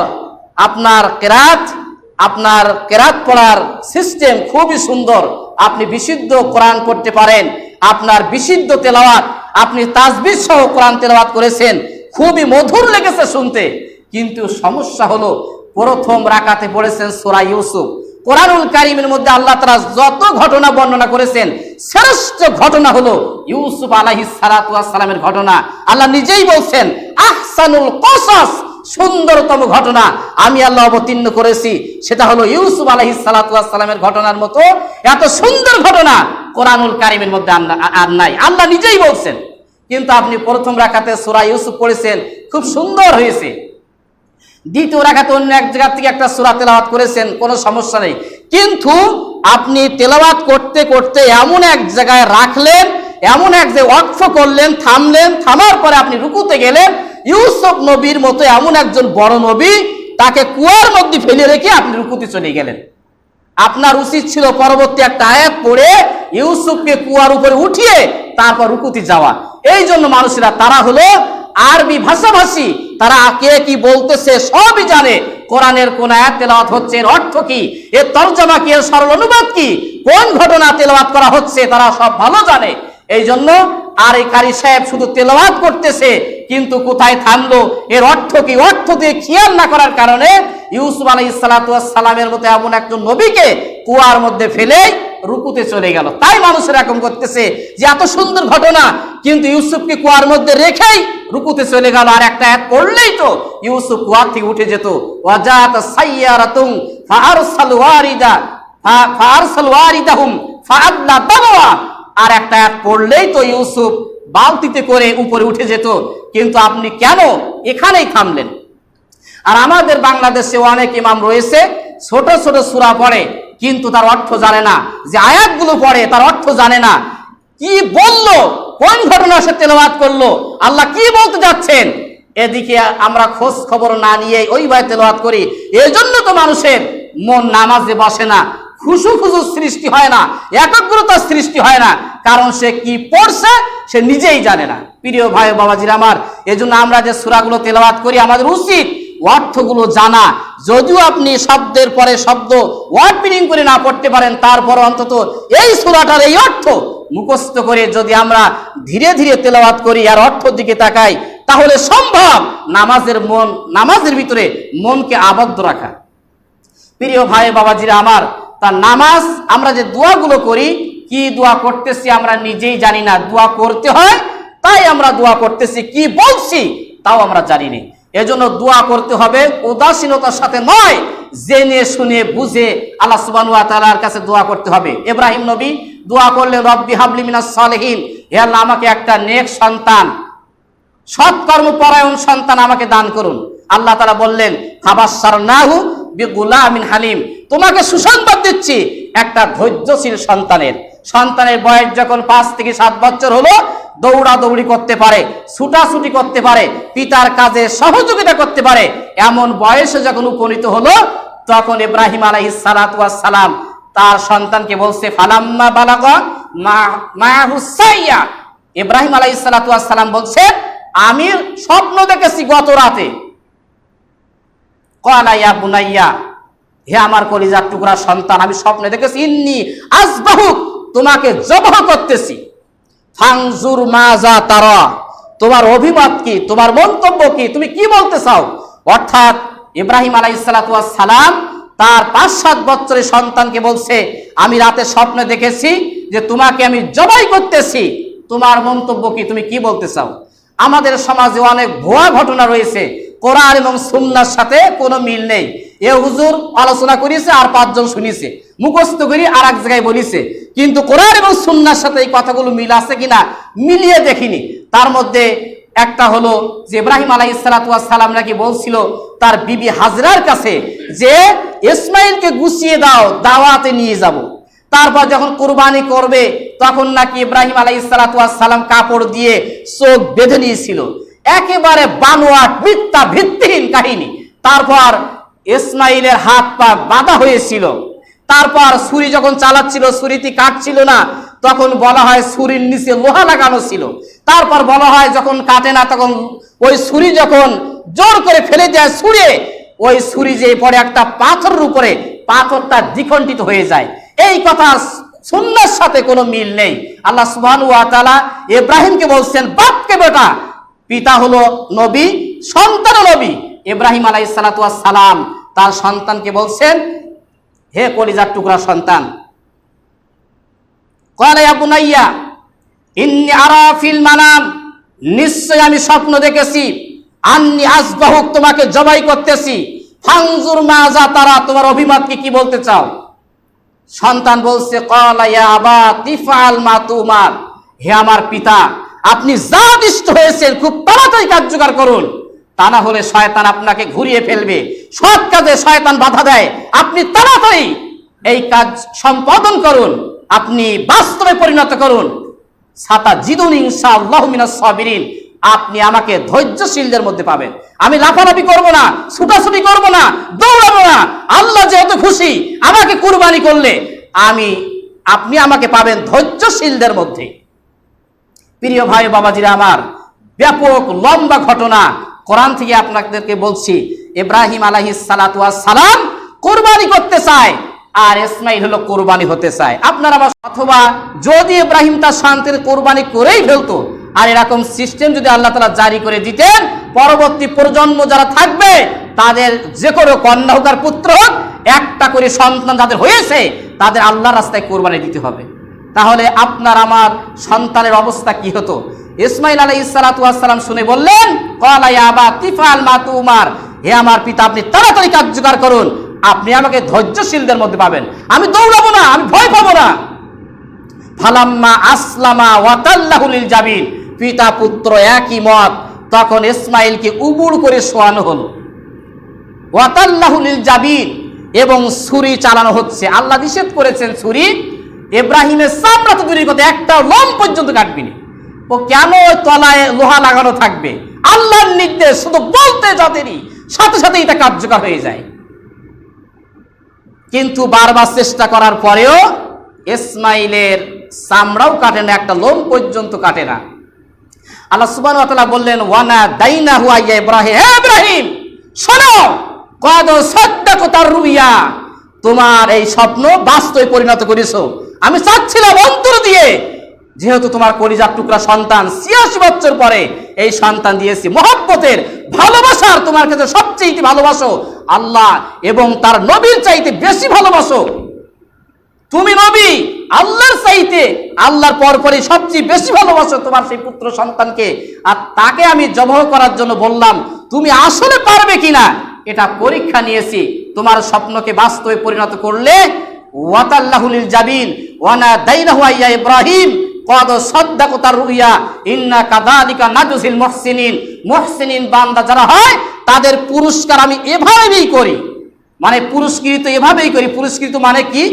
A: আপনার কেরাত পড়ার সিস্টেম খুবই সুন্দর, আপনি বিশুদ্ধ কোরআন পড়তে পারেন, আপনার বিশুদ্ধ তেলাওয়াত, আপনি তাসবিহ সহ কোরআন তেলাওয়াত করেছেন, খুবই মধুর লেগেছে শুনতে। কিন্তু সমস্যা হলো প্রথম রাকাতে পড়েছেন সূরা ইউসুফ। কোরআনুল কারীমের মধ্যে আল্লাহ তাআলা যত ঘটনা বর্ণনা করেছেন, শ্রেষ্ঠ ঘটনা হলো ইউসুফ আলাইহিস সালাতু ওয়াস সালামের ঘটনা। আল্লাহ নিজেই বলছেন, আহসানুল কসাস, সুন্দরতম ঘটনা আমি আল্লাহ অবতীর্ণ করেছি, সেটা হলো ইউসুফ আলাইহিস সালাতু ওয়াস সালামের ঘটনার মতো এত সুন্দর ঘটনা কোরআনুল কারীমের মধ্যে আর নাই, আল্লাহ নিজেই বলছেন। কিন্তু আপনি প্রথম রাকাতে সূরা ইউসুফ পড়েছেন, খুব সুন্দর হয়েছে। দ্বিতীয় রাকাতে অন্য এক জায়গা থেকে একটা সূরা তেলাওয়াত করেছেন, কোনো সমস্যা নেই। কিন্তু আপনি তেলাওয়াত করতে করতে এমন এক জায়গায় রাখলেন, এমন এক জায়গায় ওয়াকফ করলেন, থামলেন, থামার পরে আপনি রুকুতে গেলেন। ইউসুফ নবীর মতো এমন একজন বড় নবী, তাকে কুয়ার মধ্যে ফেলে রেখে আপনি রুকুতে চলে গেলেন। আপনার উচিত ছিল পরবর্তী একটা আয়াত পড়ে ইউসুফকে কুয়ার উপরে উঠিয়ে তারপর রুকুতে যাওয়া। এই জন্য মানুষেরা, তারা হলো আরবি ভাষাভাষী, তারা কে কি বলতেছে সবই জানে। কোরআনের কোন আয়াত তেলাওয়াত হচ্ছে, এর অর্থ কি, এর তরজমা কি, এর সরল অনুবাদ কি, কোন ঘটনা তেলাওয়াত করা হচ্ছে, তারা সব ভালো জানে। এই জন্য আর এই কারি সাহেব শুধু তেলাওয়াত করতেছে, কিন্তু কোথায় থামলো, এর অর্থ কি, অর্থ দিয়ে খেয়াল না করার কারণে ইউসুফ আলাইহিস সালাতু ওয়াস সালামের মতো এমন একজন নবীকে কুয়ার মধ্যে ফেলে রুকুতে চলে গেল। তাই মানুষেরা এরকম করতেছে যে এত সুন্দর ঘটনা, কিন্তু ইউসুফকে কুয়ার মধ্যে রেখেই রুকুতে চলে গেল। আর একটা আয়াত পড়লেই তো ইউসুফ কুয়ার থেকে উঠে যেত। ওয়াজাত সাইয়ারাতুন ফাআরসাল ওয়ারিদাহুম ফাআদলা দাওয়া, আর একটা আয়াত পড়লেই তো ইউসুফ বালতিতে করে উপরে উঠে যেত। কিন্তু আপনি কেন এখানেই থামলেন? আর আমাদের বাংলাদেশে অনেক ইমাম রয়েছে, ছোট ছোট সূরা পড়ে, কিন্তু তার অর্থ জানে না। যে আয়াতগুলো পড়ে তার অর্থ জানে না, কি বললো, কোন ঘটনা সে তেলাওয়াত করলো, আল্লাহ কি বলতে যাচ্ছেন, এদিকে আমরা খোঁজ খবর না নিয়ে ওইভাবে তেলাওয়াত করি। এই জন্য তো মানুষের মন নামাজে বসে না, খুশু সৃষ্টি হয় না, একাগ্রতার সৃষ্টি হয় না, কারণ সে কি পড়ছে সে নিজেই জানে না। প্রিয় ভাই বাবাজির আমার, এজন্য আমরা যে সূরাগুলো তেলাওয়াত করি আমাদের উচিত অর্থগুলো জানা। যদিও আপনি শব্দের পরে শব্দ ওয়ার্ড মিনিং করে না পড়তে পারেন, তারপর অন্তত এই সূরাটার এই অর্থ মুখস্থ করে যদি আমরা ধীরে ধীরে তেলাওয়াত করি আর অর্থের দিকে তাকাই, তাহলে সম্ভব নামাজের ভিতরে মনকে আবদ্ধ রাখা। প্রিয় ভাই বাবাজিরা আমার, তার নামাজ আমরা যে দোয়াগুলো করি, কি দোয়া করতেছি আমরা নিজেই জানি না। দোয়া করতে হয় তাই আমরা দোয়া করতেছি, কি বলছি তাও আমরা জানি না। এজন্য দোয়া করতে হবে উদাসীনতার সাথে নয়, জেনে শুনে বুঝে আল্লাহ সুবহানাহু ওয়া তাআলার কাছে দোয়া করতে হবে। ইব্রাহিম নবী দোয়া করলেন, রব্বি হাবলি মিনাস সালিহিন, হে আল্লাহ আমাকে একটা নেক সন্তান, সৎকর্ম পরায়ণ সন্তান আমাকে দান করুন। আল্লাহ তাআলা বললেন, ফাবাশশারনাহু বিগুলামিন হালিম, তোমাকে সুসংবাদ দিচ্ছি একটা ধৈর্যশীল সন্তানের বয়স যখন 5 থেকে 7 বছর হলো, দৌড়াদৌড়ি করতে পারে, ছুটাছুটি করতে পারে, পিতার কাজে সহযোগিতা করতে পারে, এমন বয়সে যখন উপনীত হলো, তখন ইব্রাহিম আলাইহিস সালাতু ওয়াস সালাম তার সন্তানকে বলছে, ফালাম্মা বালাগা মাহু সাইয়া, ইব্রাহিম আলাইহিস সালাতু ওয়াস সালাম বলছেন, আমি স্বপ্ন দেখেছি গত রাতে, ক্বালা ইয়া বুনাইয়া, হে আমার কলিজার টুকরা সন্তান, আমি স্বপ্নে দেখেছি, ইন্নী আযবাহু, তোমাকে জবাহ করতেছি, ফানজুর মাজা তারা, তোমার অভিমত কি, তোমার মন্তব্য কি, তুমি কি বলতে চাও। অর্থাৎ ইব্রাহিম আলাইহিস সালাতু ওয়াস সালাম তার 5-7 বছরের সন্তানকে বলছে, আমি রাতে স্বপ্নে দেখেছি যে তোমাকে আমি জবাই করতেছি, তোমার মন্তব্য কি, তুমি কি বলতে চাও। আমাদের সমাজে অনেক ভুয়া ঘটনা রয়েছে, কোরআন এবং সুন্নাহর সাথে কোনো মিল নেই। এ হুজুর আলোচনা করেছে আর 5 জন শুনিছে, মুখস্থ করি আর এক জায়গায় বলিছে, কিন্তু কোরআন এবং সুন্নাহর সাথে এই কথাগুলো মিল আছে কিনা মিলিয়ে দেখিনি। তার মধ্যে একটা হলো যে ইব্রাহিম আলাইহিস সালাতু ওয়াস সালাম নাকি বলছিল তার বিবি হাজরার কাছে যে ইসমাইলকে গুছিয়ে দাও, দাওয়াতে নিয়ে যাব। তারপর যখন কুরবানি করবে তখন নাকি ইব্রাহিম আলাইহিস সালাতু ওয়াস সালাম কাপড় দিয়ে চোখ বেঁধে নিয়েছিল। একেবারে বানোয়াট মিথ্যা ভিত্তিহীন কাহিনী। তারপর ইসমাইলের হাত পা বাঁধা হয়েছিল। তারপর ছুরি যখন চালাচ্ছিল, ছুরিটি কাটছিল না, তখন বলা হয় ছুরির নিচে লোহা লাগানো ছিল। তারপর বলা হয় যখন কাটে না, তখন ওই ছুরি যখন জোর করে ফেলে দেয় ছুঁড়ে, ওই ছুরি যে পড়ে একটা পাথরের উপরে, পাথরটা দ্বিখণ্ডিত হয়ে যায়। এই কথা সুন্নাহর সাথে কোনো মিল নেই। আল্লাহ সুবহানাহু ওয়া তাআলা ইব্রাহিমকে বলছেন, বাপকে বেটা, পিতা হলো নবী, সন্তানও নবী। ইব্রাহিম আলাইহিস সালাতু ওয়াস সালাম তার সন্তানকে বলছেন, হে কলিজার টুকরা সন্তান, ক্বালা ইয়া বুনাইয়া ইন্নী আরা ফিল মানাম, নিশ্চয় আমি স্বপ্ন দেখেছি, আন্নী আযবাহুক, তোমাকে জবাই করতেছি, ফানজুর মাজা তারা, তোমার অভিমত কি বলতে চাও। সন্তান বলছে, ক্বালা ইয়া আবা তিফআল মা তুমার, হে আমার পিতা, আপনি যা আদিষ্ট হয়েছেন খুব তাড়াতাড়ি কার্যকর করুন, তা না হলে শয়তান আপনাকে ঘুরিয়ে ফেলবে। সৎ কাজে শয়তান বাধা দেয়, আপনি তাড়াতাড়ি এই কাজ সম্পাদন করুন, আপনি বাস্তবে পরিণত করুন। সাতাজিদুনি ইনশাআল্লাহু মিনাস সাবিরিন, আপনি আমাকে ধৈর্যশীলদের মধ্যে পাবেন। আমি লাফালাফি করব না, ছুটাছুটি করব না, দৌড়াবো না। আল্লাহ যেহেতু খুশি আমাকে কুরবানি করলে, আপনি আমাকে পাবেন ধৈর্যশীলদের মধ্যে। প্রিয় ভাই বাবাজিরা আমার, ব্যাপক লম্বা ঘটনা কোরআন থেকে আপনাদেরকে বলছি। ইব্রাহিম আলাইহিস সালাতু ওয়াস সালাম কুরবানি করতে চায়, আর ইসমাইল হলো কুরবানি হতে চায়। আপনারা অথবা যদি ইব্রাহিম তার সন্তানের কুরবানি করেই ফেলতো, আর এরকম সিস্টেম যদি আল্লাহ তাআলা জারি করে দিতেন, পরবর্তী প্রজন্ম যারা থাকবে তাদের যে কোনো কন্যা হোক আর পুত্র হোক, একটা করে সন্তান যাদের হয়েছে তাদের আল্লাহর রাস্তায় কুরবানি দিতে হবে। তাহলে আপনার আমার সন্তানের অবস্থা কি হতো। ইসমাইল আলাইহিস সালাতু ওয়াস সালাম শুনে বললেন, ক্বালা ইয়া আবা তিফআল মা তুমার, হে আমার পিতা, আপনি তাড়াতাড়ি কার্যকর করুন, আপনি আমাকে ধৈর্যশীলদের মধ্যে পাবেন। আমি দৌড়াবো না, আমি ভয় পাবো না। ফালাম্মা আসলামা ওয়া তাল্লাহু লিল জাবিন, পিতা পুত্র একই মত। তখন ইসমাইলকে উবুড় করে শোয়ানো হলো। ওয়া তাল্লাহু লিল জাবিন, এবং ছুরি চালানো হচ্ছে। আল্লাহ নিষেধ করেছেন ছুরি। ইব্রাহিমের চামড়া তো দূরের কথা, একটা লোম পর্যন্ত কাটবি না। ও কেন তলায় লোহা লাগানো থাকবে? আল্লাহর নির্দেশ, শুধু বলতে যাদেরই সাথে সাথে এটা কার্যকর হয়ে যায়। কিন্তু বারবার চেষ্টা করার পরেও ইসমাইলের চামড়াও কাটে না, একটা লোম পর্যন্ত কাটে না। আল্লাহ সুবহানাহু ওয়া তাআলা বললেন ওয়ানা দাইনাহু ইয়া ইব্রাহিম, হে ইব্রাহিম শোনো, কদ সাদ্দাকতার রুইয়া, তোমার এই স্বপ্ন বাস্তবে পরিণত করেছো। আমি চাচ্ছিলাম অন্তর দিয়ে, যেহেতু তোমার কলিজার টুকরা সন্তান ৮৬ বছর পরে এই সন্তান দিয়েছি, মহব্বতের ভালোবাসার তোমার কাছে সবচেয়ে ভালোবাসো আল্লাহ এবং তার নবীর চাইতে বেশি ভালোবাসো। তুমি নবী আল্লাহর চাইতে, আল্লাহর পরপরই সবচেয়ে বেশি ভালোবাসো তোমার সেই পুত্র সন্তানকে, আর তাকে আমি জবাহ করার জন্য বললাম, তুমি আসলে পারবে কিনা এটা পরীক্ষা নিয়েছি। তোমার স্বপ্নকে বাস্তবে পরিণত করলে ওয়াতাল্লাহু লিল জাবিন ওয়ানা দাইনাহু ইয়া ইব্রাহিম কদ সাদ্দাকতার রুইয়া ইন্না কাযালিকা নাজজিল মুহসিনিন। মুহসিনিন বান্দা যারা হয় তাদের পুরস্কার আমি এভাবেই করি, মানে পুরস্কৃত এভাবেই করি। পুরস্কৃত মানে কি?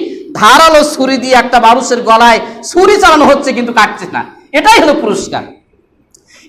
A: ধারালো ছুরি দিয়ে একটা মানুষের গলায় ছুরি চালানো হচ্ছে কিন্তু কাটছে না, এটাই হলো পুরস্কার।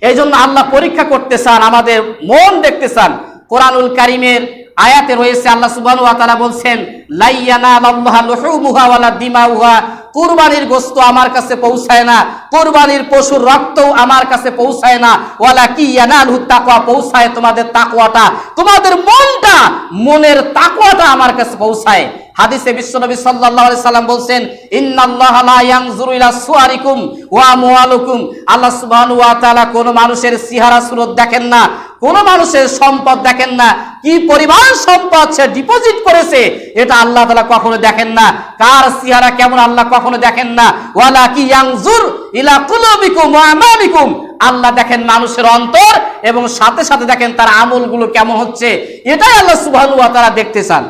A: এই জন্য আল্লাহ পরীক্ষা করতে চান, আমাদের মন দেখতে চান। কোরআনুল কারীমের আয়াতে রয়েছে আল্লাহ সুবহানাহু ওয়া তাআলা বলছেন লা ইয়ানালাল্লাহু লুহুমুহা ওয়ালা দিমাউহা, কুরবানির গোশত আমার কাছে পৌঁছায় না, কুরবানির পশুর রক্তও আমার কাছে পৌঁছায় না, ওয়ালা কি ইয়ানালহু তাকওয়া, পৌঁছায় তোমাদের তাকওয়াটা, তোমাদের মনটা, মনের তাকওয়াটা আমার কাছে পৌঁছায়। হাদিসে বিশ্বনবী সাল্লাল্লাহু আলাইহি সাল্লাম বলছেন ইন্নাল্লাহা লা ইয়ানজুরু ইলা সুওয়ারিকুম ওয়া আমওয়ালিকুম, আল্লাহ সুবহানাহু ওয়া তাআলা কোন মানুষের চেহারা সুরত দেখেন না, কোন মানুষের সম্পদ দেখেন না, কি পরিমাণ সম্পদ সে ডিপোজিট করেছে এটা আল্লাহ তাআলা কখনো দেখেন না, কার চেহারা কেমন আল্লাহ কখনো দেখেন না। ওয়ালা কি ইয়ানজুর ইলা কুলুবিকুম ওয়া আমালিকুম, আল্লাহ দেখেন মানুষের অন্তর এবং সাথে সাথে দেখেন তার আমলগুলো কেমন হচ্ছে, এটাই আল্লাহ সুবহানাহু ওয়া তাআলা দেখতে চান।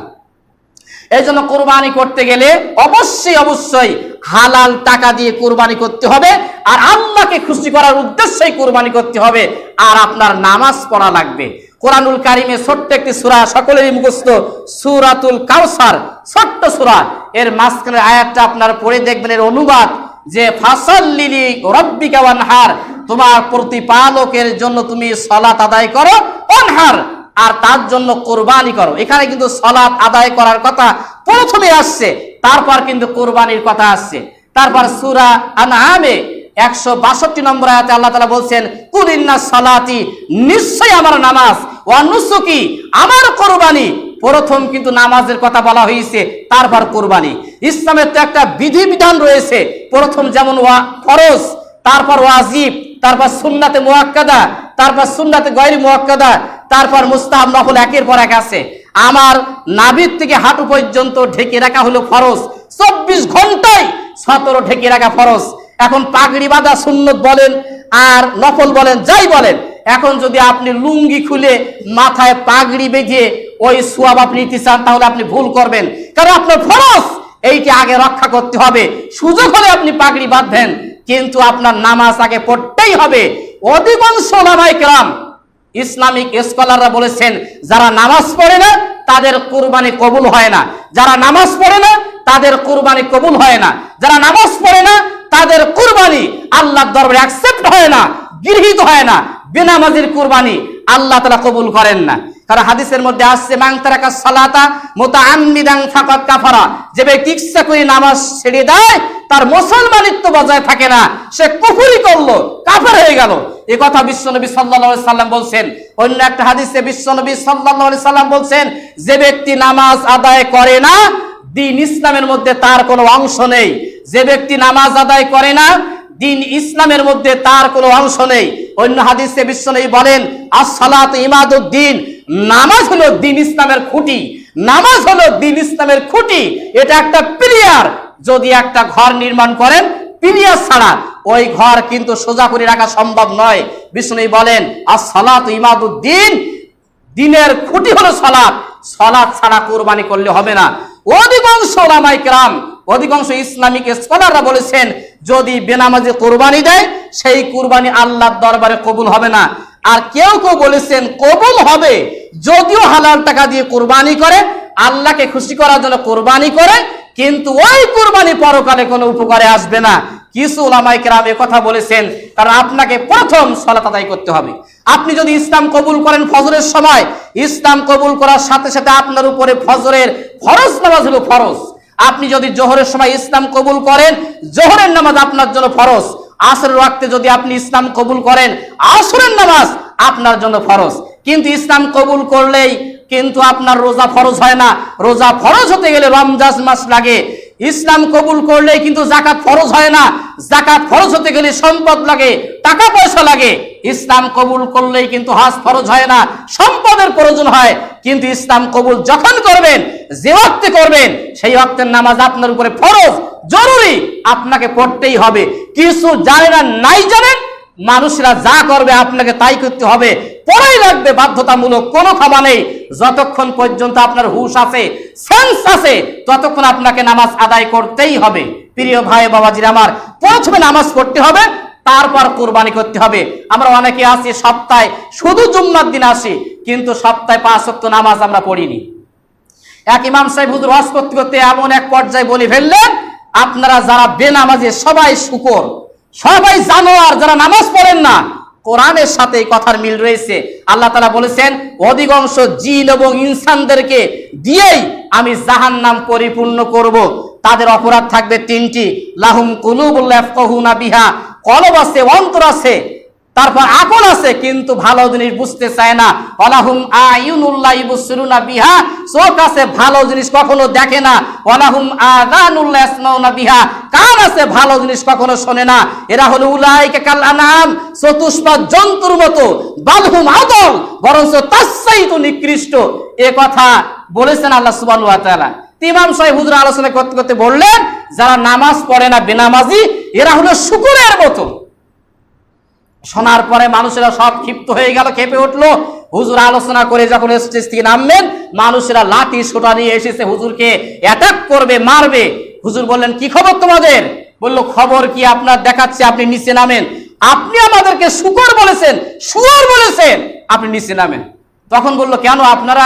A: এই জন্য কোরবানি করতে গেলে অবশ্যই অবশ্যই হালাল টাকা দিয়ে কোরবানি করতে হবে, আর আল্লাহকে খুশি করার উদ্দেশ্যেই কোরবানি করতে হবে, আর আপনার নামাজ পড়া লাগবে। কোরআনুল কারীমে ছোট্ট একটি সূরা, সকলেরই মুখস্থ, সূরাতুল কাউসার, ছোট্ট সূরা, এর মাঝখানের আয়াতটা আপনারা পড়ে দেখবেন। এর অনুবাদ যে ফাসাল্লি লিরাব্বিকা ওয়ানহার, তোমার প্রতিপালকের জন্য তুমি সালাত আদায় করো, ওয়ানহার, আর তার জন্য কোরবানি করো। এখানে কিন্তু সালাত আদায় করার কথা প্রথমে আসছে, তারপর কিন্তু কোরবানির কথা আসছে। তারপর সূরা আনআমে 162 নম্বর আয়াতে আল্লাহ তাআলা বলছেন কুলিন্না সালাতি, নিশ্চয় আমার নামাজ, ওয়া নুসুকি, আমার কোরবানি। প্রথম কিন্তু নামাজের কথা বলা হয়েছে, তারপর কোরবানি। ইসলামের তো একটা বিধিবিধান রয়েছে, প্রথম যেমন ফরজ, তারপর ওয়াজিব, তারপর সুন্নাতে মুআক্কাদা, তারপর সুন্নাতে গায়রি মুআক্কাদা, তারপর মুস্তাহাব নফল, একের পর এক আছে। আমার নাভির থেকে হাঁটু পর্যন্ত ঢেকে রাখা হলো ফরজ, 24 ঘন্টায় 17 ঢেকে রাখা ফরজ। এখন পাগড়ি বাঁধা সুন্নত বলেন আর নফল বলেন, যাই বলেন, এখন যদি আপনি লুঙ্গি খুলে মাথায় পাগড়ি বেঁধে ওই সওয়াব আপনি নিতে চান, তাহলে আপনি ভুল করবেন, কারণ আপনার ফরজ এইটি আগে রক্ষা করতে হবে। সুযোগ হলে আপনি পাগড়ি বাঁধবেন, কিন্তু আপনার নামাজ আগে পড়তেই হবে। অধিকাংশ উলামায়ে কেরাম, ইসলামিক স্কলাররা বলেছেন যারা নামাজ পড়ে না তাদের কুরবানি কবুল হয় না, যারা নামাজ পড়ে না তাদের কুরবানি কবুল হয় না, যারা নামাজ পড়ে না তাদের কুরবানি আল্লাহর দরবারে অ্যাকসেপ্ট হয় না, গৃহীত হয় না। বেনামাজির কুরবানি আল্লাহ তাআলা কবুল করেন না। কারণ হাদিসের মধ্যে আসছে মান তারাকা সালাতা মুতাআম্মিদান ফাকাদ কাফারা, যে ব্যক্তি ইচ্ছা করে নামাজ ছেড়ে দেয় তার মুসলমানিত্ব বজায় থাকে না, সে কুফরি করলো, কাফের হয়ে গেল। এই কথা বিশ্বনবী সাল্লাল্লাহু আলাইহি সাল্লাম বলছেন। অন্য একটা হাদিসে বিশ্বনবী সাল্লাল্লাহু আলাইহি সাল্লাম বলছেন যে ব্যক্তি নামাজ আদায় করে না দ্বীন ইসলামের মধ্যে তার কোনো অংশ নেই। যে ব্যক্তি নামাজ আদায় করে না দ্বীন ইসলামের মধ্যে তার কোনো অংশ নেই। অন্য হাদিসে বিশ্বনবী বলেন আস-সালাতু ইমাদুদ্দিন, নামাজ হলো দ্বীন ইসলামের খুঁটি, নামাজ হলো দ্বীন ইসলামের খুঁটি। এটা একটা পিলার। যদি একটা ঘর নির্মাণ করেন পিলার ছাড়া ওই ঘর কিন্তু সোজা করে রাখা সম্ভব নয়। বিশ্বনবী বলেন আস-সালাতু ইমাদুদ্দিন, দ্বীনের খুঁটি হলো সালাত, সালাত ছাড়া কুরবানি করলে হবে না। অধিকাংশ উলামায়ে কেরাম, অধিকাংশ ইসলামিক স্কলাররা বলেছেন যদি বেনামাজি কুরবানি দেয় সেই কুরবানি আল্লাহর দরবারে কবুল হবে না। আর কেউ কেউ বলেছেন কবুল হবে যদিও হালাল টাকা দিয়ে কুরবানি করে, আল্লাহকে খুশি করার জন্য কুরবানি করে, কিন্তু ওই কুরবানি পরকালে কোনো উপকারে আসবে না। কিছু উলামায়ে কেরাম কথা বলেছেন কারণ আপনাকে প্রথম সালাত আদায় করতে হবে। আপনি যদি ইসলাম কবুল করেন ফজরের সময়, ইসলাম কবুল করার সাথে সাথে আপনার উপরে ফজরের ফরজ নামাজ হলো ফরজ। আপনি যদি জোহরের সময় ইসলাম কবুল করেন, জোহরের নামাজ আপনার জন্য ফরজ। আসরের ওয়াক্তে যদি আপনি ইসলাম কবুল করেন, আসরের নামাজ আপনার জন্য ফরজ। কিন্তু ইসলাম কবুল করলেই কিন্তু আপনার রোজা ফরজ হয় না। রোজা ফরজ হতে গেলে রমজান মাস লাগে। ইসলাম কবুল করলেই কিন্তু যাকাত ফরজ হয় না। যাকাত ফরজ হতে গেলে সম্পদ লাগে, টাকা পয়সা লাগে। ইসলাম কবুল করলেই কিন্তু হজ ফরজ হয় না, সম্পদের প্রয়োজন হয়। কিন্তু ইসলাম কবুল যখন করবেন, যে ওয়াক্তে করবেন, সেই ওয়াক্তের নামাজ আপনার উপরে ফরজ, জরুরি, আপনাকে পড়তেই হবে। কিছু জানেন না, নাই জানেন, মানুষরা যা করবে আপনাকে তাই করতে হবে, পড়াই লাগবে, বাধ্যতামূলক, কোনো ক্ষমা নেই। যতক্ষণ পর্যন্ত আপনার হুঁশ আছে, সেন্স আছে, ততক্ষণ আপনাকে নামাজ আদায় করতেই হবে। প্রিয় ভাই বাবাজিরা আমার, প্রথমে নামাজ পড়তে হবে, তারপর কুরবানি করতে হবে। আমরা অনেকে আছি সপ্তাহে শুধু জুম্মার দিন আসি, কিন্তু সপ্তাহে 5 ওয়াক্ত নামাজ আমরা পড়িনি। এক ইমাম সাহেব হুজুর ওয়াজ করতে করতে এমন এক পর্যায়ে বলে ফেললেন, আপনারা যারা বেনামাজি সবাই শুকর, সবাই জানোয়ার, যারা নামাজ পড়েন না। কোরআনের সাথে এই কথার মিল রয়েছে। আল্লাহ তাআলা বলেছেন, অধিকাংশ জিন এবং ইনসানদেরকে দিয়েই আমি জাহান্নাম পরিপূর্ণ করব। তাদের অপরাধ থাকবে 3টি। লাহুম কুলুবুল ইয়াফকাহুনা বিহা, কলব আছে, অন্তর আছে, তারপর আকল আছে, কিন্তু ভালো জিনিস বুঝতে চায় না। ওয়ালাহুম আয়ুনুল্লাহ ইবসিরুনা বিহা, চোখ আছে, ভালো জিনিস কখনো দেখে না। ওয়ালাহুম আযানুল্লাহ ইয়াসমাউনা বিহা, কান আছে, ভালো জিনিস কখনো শোনে না। এরা হলো উলাইকা কাল আনআম, চতুষ্পদ জন্তুর মতো, বালহুম আদল, বরঞ্চ তার চাইতে নিকৃষ্ট। এ কথা বলেছেন আল্লাহ সুবহানাহু ওয়া তাআলা। ইমাম সাহেব হুজুর আলোচনা করতে করতে বললেন, যারা নামাজ পড়ে না, বেনামাজি, এরা হলো শুকরের মতো। শোনার পরে মানুষেরা সব ক্ষিপ্ত হয়ে গেল, খেপে উঠলো। হুজুর আলোচনা করে যখন স্টেজ থেকে নামবেন, মানুষেরা লাঠি সোটা নিয়ে এসেছে, হুজুরকে অ্যাটাক করবে, মারবে। হুজুর বললেন, কি খবর তোমাদের? বলল, খবর কি আপনার দেখাচ্ছে, আপনি নিচে নামেন। আপনি আমাদেরকে শুকর বলেছেন, শুয়োর বলেছেন, আপনি নিচে নামেন। তখন বলল, কেন আপনারা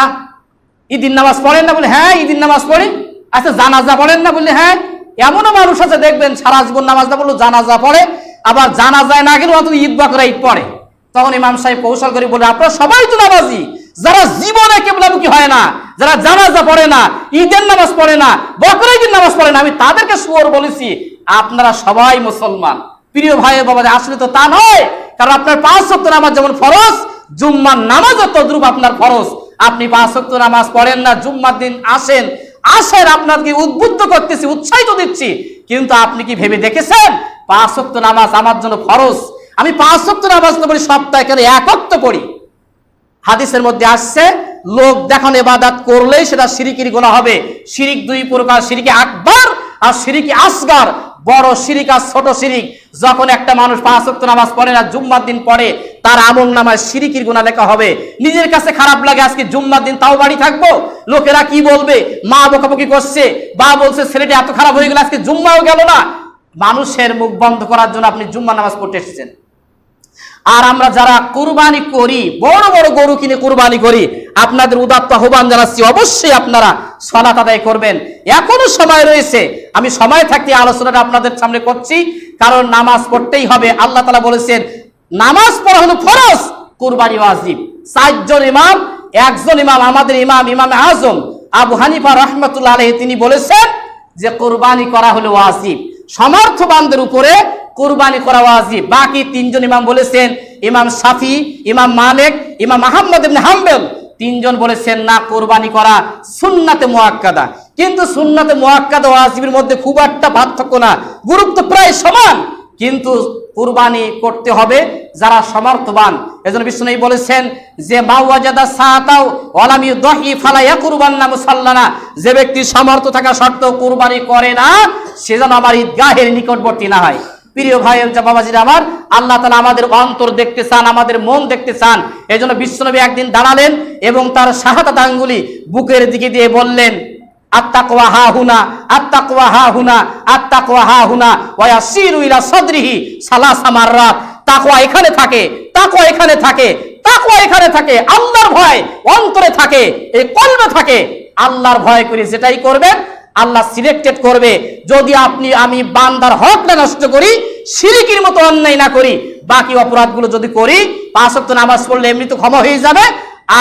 A: ঈদের নামাজ পড়েন না? বলে, হ্যাঁ ঈদের নামাজ পড়ি। আচ্ছা জানাজা পড়েন না? বললে, হ্যাঁ। এমনও মানুষ আছে দেখবেন সারা জীবন নামাজ না পড়লো, জানাজা পড়ে, আবার জানাজায় না গেলেও অন্তত ঈদ বকরা ঈদ পড়ে। তখন ইমাম সাহেব কৌশল করে বলে, আপনারা সবাই তো নামাজি, যারা জীবনে কেবলামুখী হয় না, যারা জানাজা পড়ে না, ঈদের নামাজ পড়ে না, বকরা ঈদের নামাজ পড়ে না, আমি তাদেরকে শুয়োর বলেছি, আপনারা সবাই মুসলমান। প্রিয় ভাই বাবা, আসলে তো তা নয়। কারণ আপনার 5 ওয়াক্ত নামাজ যেমন ফরজ, জুম্মার নামাজও তদ্রূপ আপনার ফরজ। আপনি 5 ওয়াক্ত নামাজ পড়েন না, জুম্মার দিন আসেন, আপনাকে উদ্বুদ্ধ করতেছি, উৎসাহিত দিচ্ছি, কিন্তু আপনি কি ভেবে দেখেছেন 5 ওয়াক্ত নামাজ আমার জন্য ফরজ? আমি 5 ওয়াক্ত নামাজ না পড়ি, সপ্তাহে কেন 1 ওয়াক্ত পড়ি। হাদিসের মধ্যে আসছে, লোক দেখানো ইবাদত করলেই সেটা শিরকির গুনাহ হবে। শিরিক 2 প্রকার, শিরকে আকবার আর শিরকে আসগর। বড় শিরিক আর ছোট শিরিক। যখন একটা মানুষ 5 ওয়াক্ত নামাজ পড়ে না, জুম্মার দিন পড়ে, তার আমলনামায় শিরকির গুনাহ লেখা হবে। নিজের কাছে খারাপ লাগে, আজকে জুম্মার দিন তাও বাড়ি থাকবো, লোকেরা কি বলবে, মা বকাবকি করছে, বা বলছে ছেলেটা এত খারাপ হয়ে গেল, আজকে জুম্মাও গেল না। মানুষের মুখ বন্ধ করার জন্য আপনি জুম্মা নামাজ পড়তে এসেছেন। আর আমরা যারা কুরবানি করি, বড় বড় গরু কিনে কুরবানি করি, আপনাদের উদাত্ত আহ্বান জানাচ্ছি, অবশ্যই আপনারা সালাত আদায় করবেন। এখনো সময় রয়েছে। আমি সময় থাকতে আলোচনাটা আপনাদের সামনে করছি, কারণ নামাজ পড়তেই হবে। আল্লাহ তাআলা বলেছেন, নামাজ পড়া হলো ফরজ, কুরবানি ওয়াজিব। 4 জন ইমাম, একজন ইমাম, আমাদের ইমাম ইমাম আজম আবু হানিফা রাহমাতুল্লাহ আলাইহি, তিনি বলেছেন যে কুরবানি করা হলো ওয়াজিব, সমর্থবানদের উপরে কুরবানি করা ওয়াজিব। বাকি 3 জন ইমাম বলেছেন, ইমাম শাফি, ইমাম মালিক, ইমাম আহমদ ইবনে হাম্বল, 3 জন বলেছেন না, কুরবানি করা সুন্নাতে মুআক্কাদা। কিন্তু সুন্নাতে মুআক্কাদা ও ওয়াজিবের মধ্যে খুব একটা পার্থক্য না, গুরুত্ব প্রায় সমান, কিন্তু কুরবানি করতে হবে যারা সমর্থবান। এজন্য বিষ্ণু বলেছেন যে মাওয়াজাদা সাতাও ওয়ালাম ইউদহি ফালা ইয়াকুরবান্না মুসাল্লানা, যে ব্যক্তি সামর্থ্য থাকা সত্ত্বেও কুরবানি করে না, সে যেন আমার ঈদগাহের নিকটবর্তী না হয়। প্রিয় ভাই বাবাজিরা আমার, আল্লাহ তাআলা আমাদের অন্তর দেখতে চান, আমাদের মন দেখতে চান। এজন্য বিশ্বনবী একদিন দাঁড়ালেন এবং তার শাহাদাত আঙ্গুলি বুকের দিকে দিয়ে বললেন, আত্তাকওয়া হা হুনা, আত্তাকওয়া হা হুনা, আত্তাকওয়া হা হুনা, ওয়া ইয়াসিরু ইলা সাদরিহি সালাসা মাররাত। তাকওয়া এখানে থাকে, তাকওয়া এখানে থাকে, তাকওয়া এখানে থাকে। আল্লাহর ভয় অন্তরে থাকে, এই কলবে থাকে। আল্লাহর ভয় করে যেটাই করবেন, আল্লাহ সিলেক্টেড করবে। যদি আমি বান্দার হক না নষ্ট করি, শিরকির মতো অন্যায় না করি, বাকি অপরাধগুলো যদি করি, 5 ওয়াক্ত নামাজ পড়লে এমনি তো ক্ষমা হয়ে যাবে।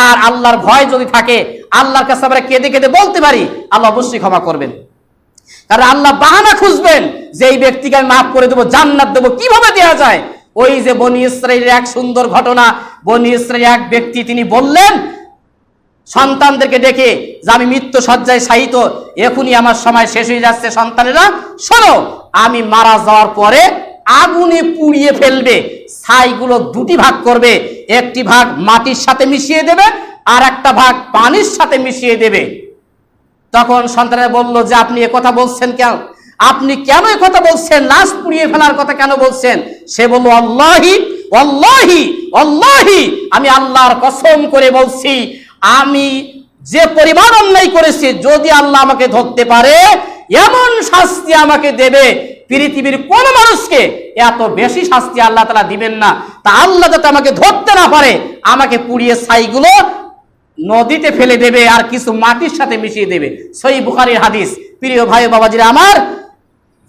A: আর আল্লাহর ভয় যদি থাকে, আল্লাহর কাছে আমরা কেঁদে কেঁদে বলতে পারি, আল্লাহ অবশ্যই ক্ষমা করবেন। কারণ আল্লাহ বাহানা খুঁজবেন যে এই ব্যক্তিকে আমি মাফ করে দেবো, জান্নাত দেবো। কিভাবে দেওয়া যায়? ওই যে বনি ইসরাইলের এক সুন্দর ঘটনা, বনি ইসরাইলের এক ব্যক্তি তিনি বললেন সন্তানদেরকে ডেকে যে আমি মৃত্যু শয্যায় শায়িত, এখনই আমার সময় শেষ হয়ে যাচ্ছে, সন্তানেরা শোনো, আমি মারা যাওয়ার পরে আগুনে পুড়িয়ে ফেলবে, ছাইগুলো দুটি ভাগ করবে, একটি ভাগ মাটির সাথে মিশিয়ে দেবে আর একটা ভাগ পানির সাথে মিশিয়ে দেবে। তখন সন্তানেরা বলল যে আপনি এ কথা বলছেন কেন? আপনি কেন এ কথা বলছেন? লাশ পুড়িয়ে ফেলার কথা কেন বলছেন? সে বলল আল্লাহি আল্লাহি আল্লাহি, আমি আল্লাহর কসম করে বলছি, আমি যে পরিমাণ অন্যায় করেছি, যদি আল্লাহ আমাকে ধরতে পারে এমন শাস্তি আমাকে দেবে, পৃথিবীর কোন মানুষকে এত বেশি শাস্তি আল্লাহ তাআলা দিবেন না। তা আল্লাহ যাতে আমাকে ধরতে না পারে, আমাকে পুড়িয়ে ছাইগুলো নদীতে ফেলে দেবে আর কিছু মাটির সাথে মিশিয়ে দেবে। সহিহ বুখারীর হাদিস। প্রিয় ভাই বাবাজিরা আমার,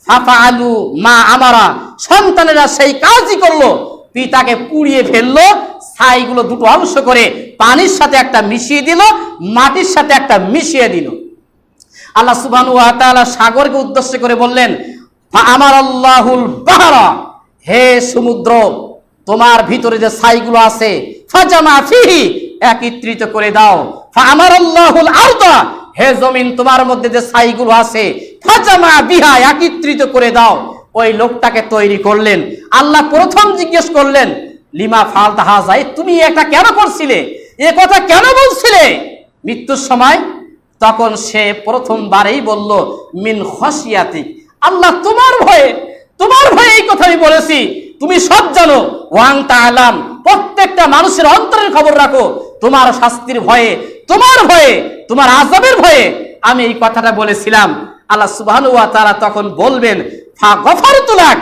A: ফাফালু মা আমারা, সন্তানেরা সেই কাজই করলো, পিতাকে পুড়িয়ে ফেললো, ছাইগুলো দুটো অংশ করে পানির সাথে একটা মিশিয়ে দিল, মাটির সাথে একটা মিশিয়ে দিল। আল্লাহ সুবহানাহু ওয়া তাআলা সাগরকে উদ্দেশ্য করে বললেন, ফাআমারাল্লাহুল বাহরা, হে সমুদ্র, তোমার ভিতরে যে ছাইগুলো আছে, ফাজামা ফিহি, একত্রিত করে দাও। ফাআমারাল্লাহুল আরদা, হে জমিন, তোমার মধ্যে যে ছাইগুলো আছে, ফাজামা বিহা, একত্রিত করে দাও। ওই লোকটাকে তৈরি করলেন। আল্লাহ প্রথম জিজ্ঞেস করলেন, লিমা ফালতা হাযা, তুমি এটা কেন করছিলে, এ কথা কেন বলছিলে মৃত্যুর সময়? তখন সে প্রথমবারেই বলল, মিন খশিয়াতিক, আল্লাহ তোমার ভয়ে, তোমার ভয়ে এই কথা আমি বলেছি, তুমি সব জানো। ওয়াং তাআলাম, প্রত্যেকটা মানুষের অন্তরের খবর রাখো, তোমার শাস্তির ভয়ে, তোমার ভয়ে, তোমার আযাবের ভয়ে আমি এই কথাটা বলেছিলাম। আল্লাহ সুবহানাহু ওয়া তাআলা তখন বলবেন, ফা গফারতু লাক,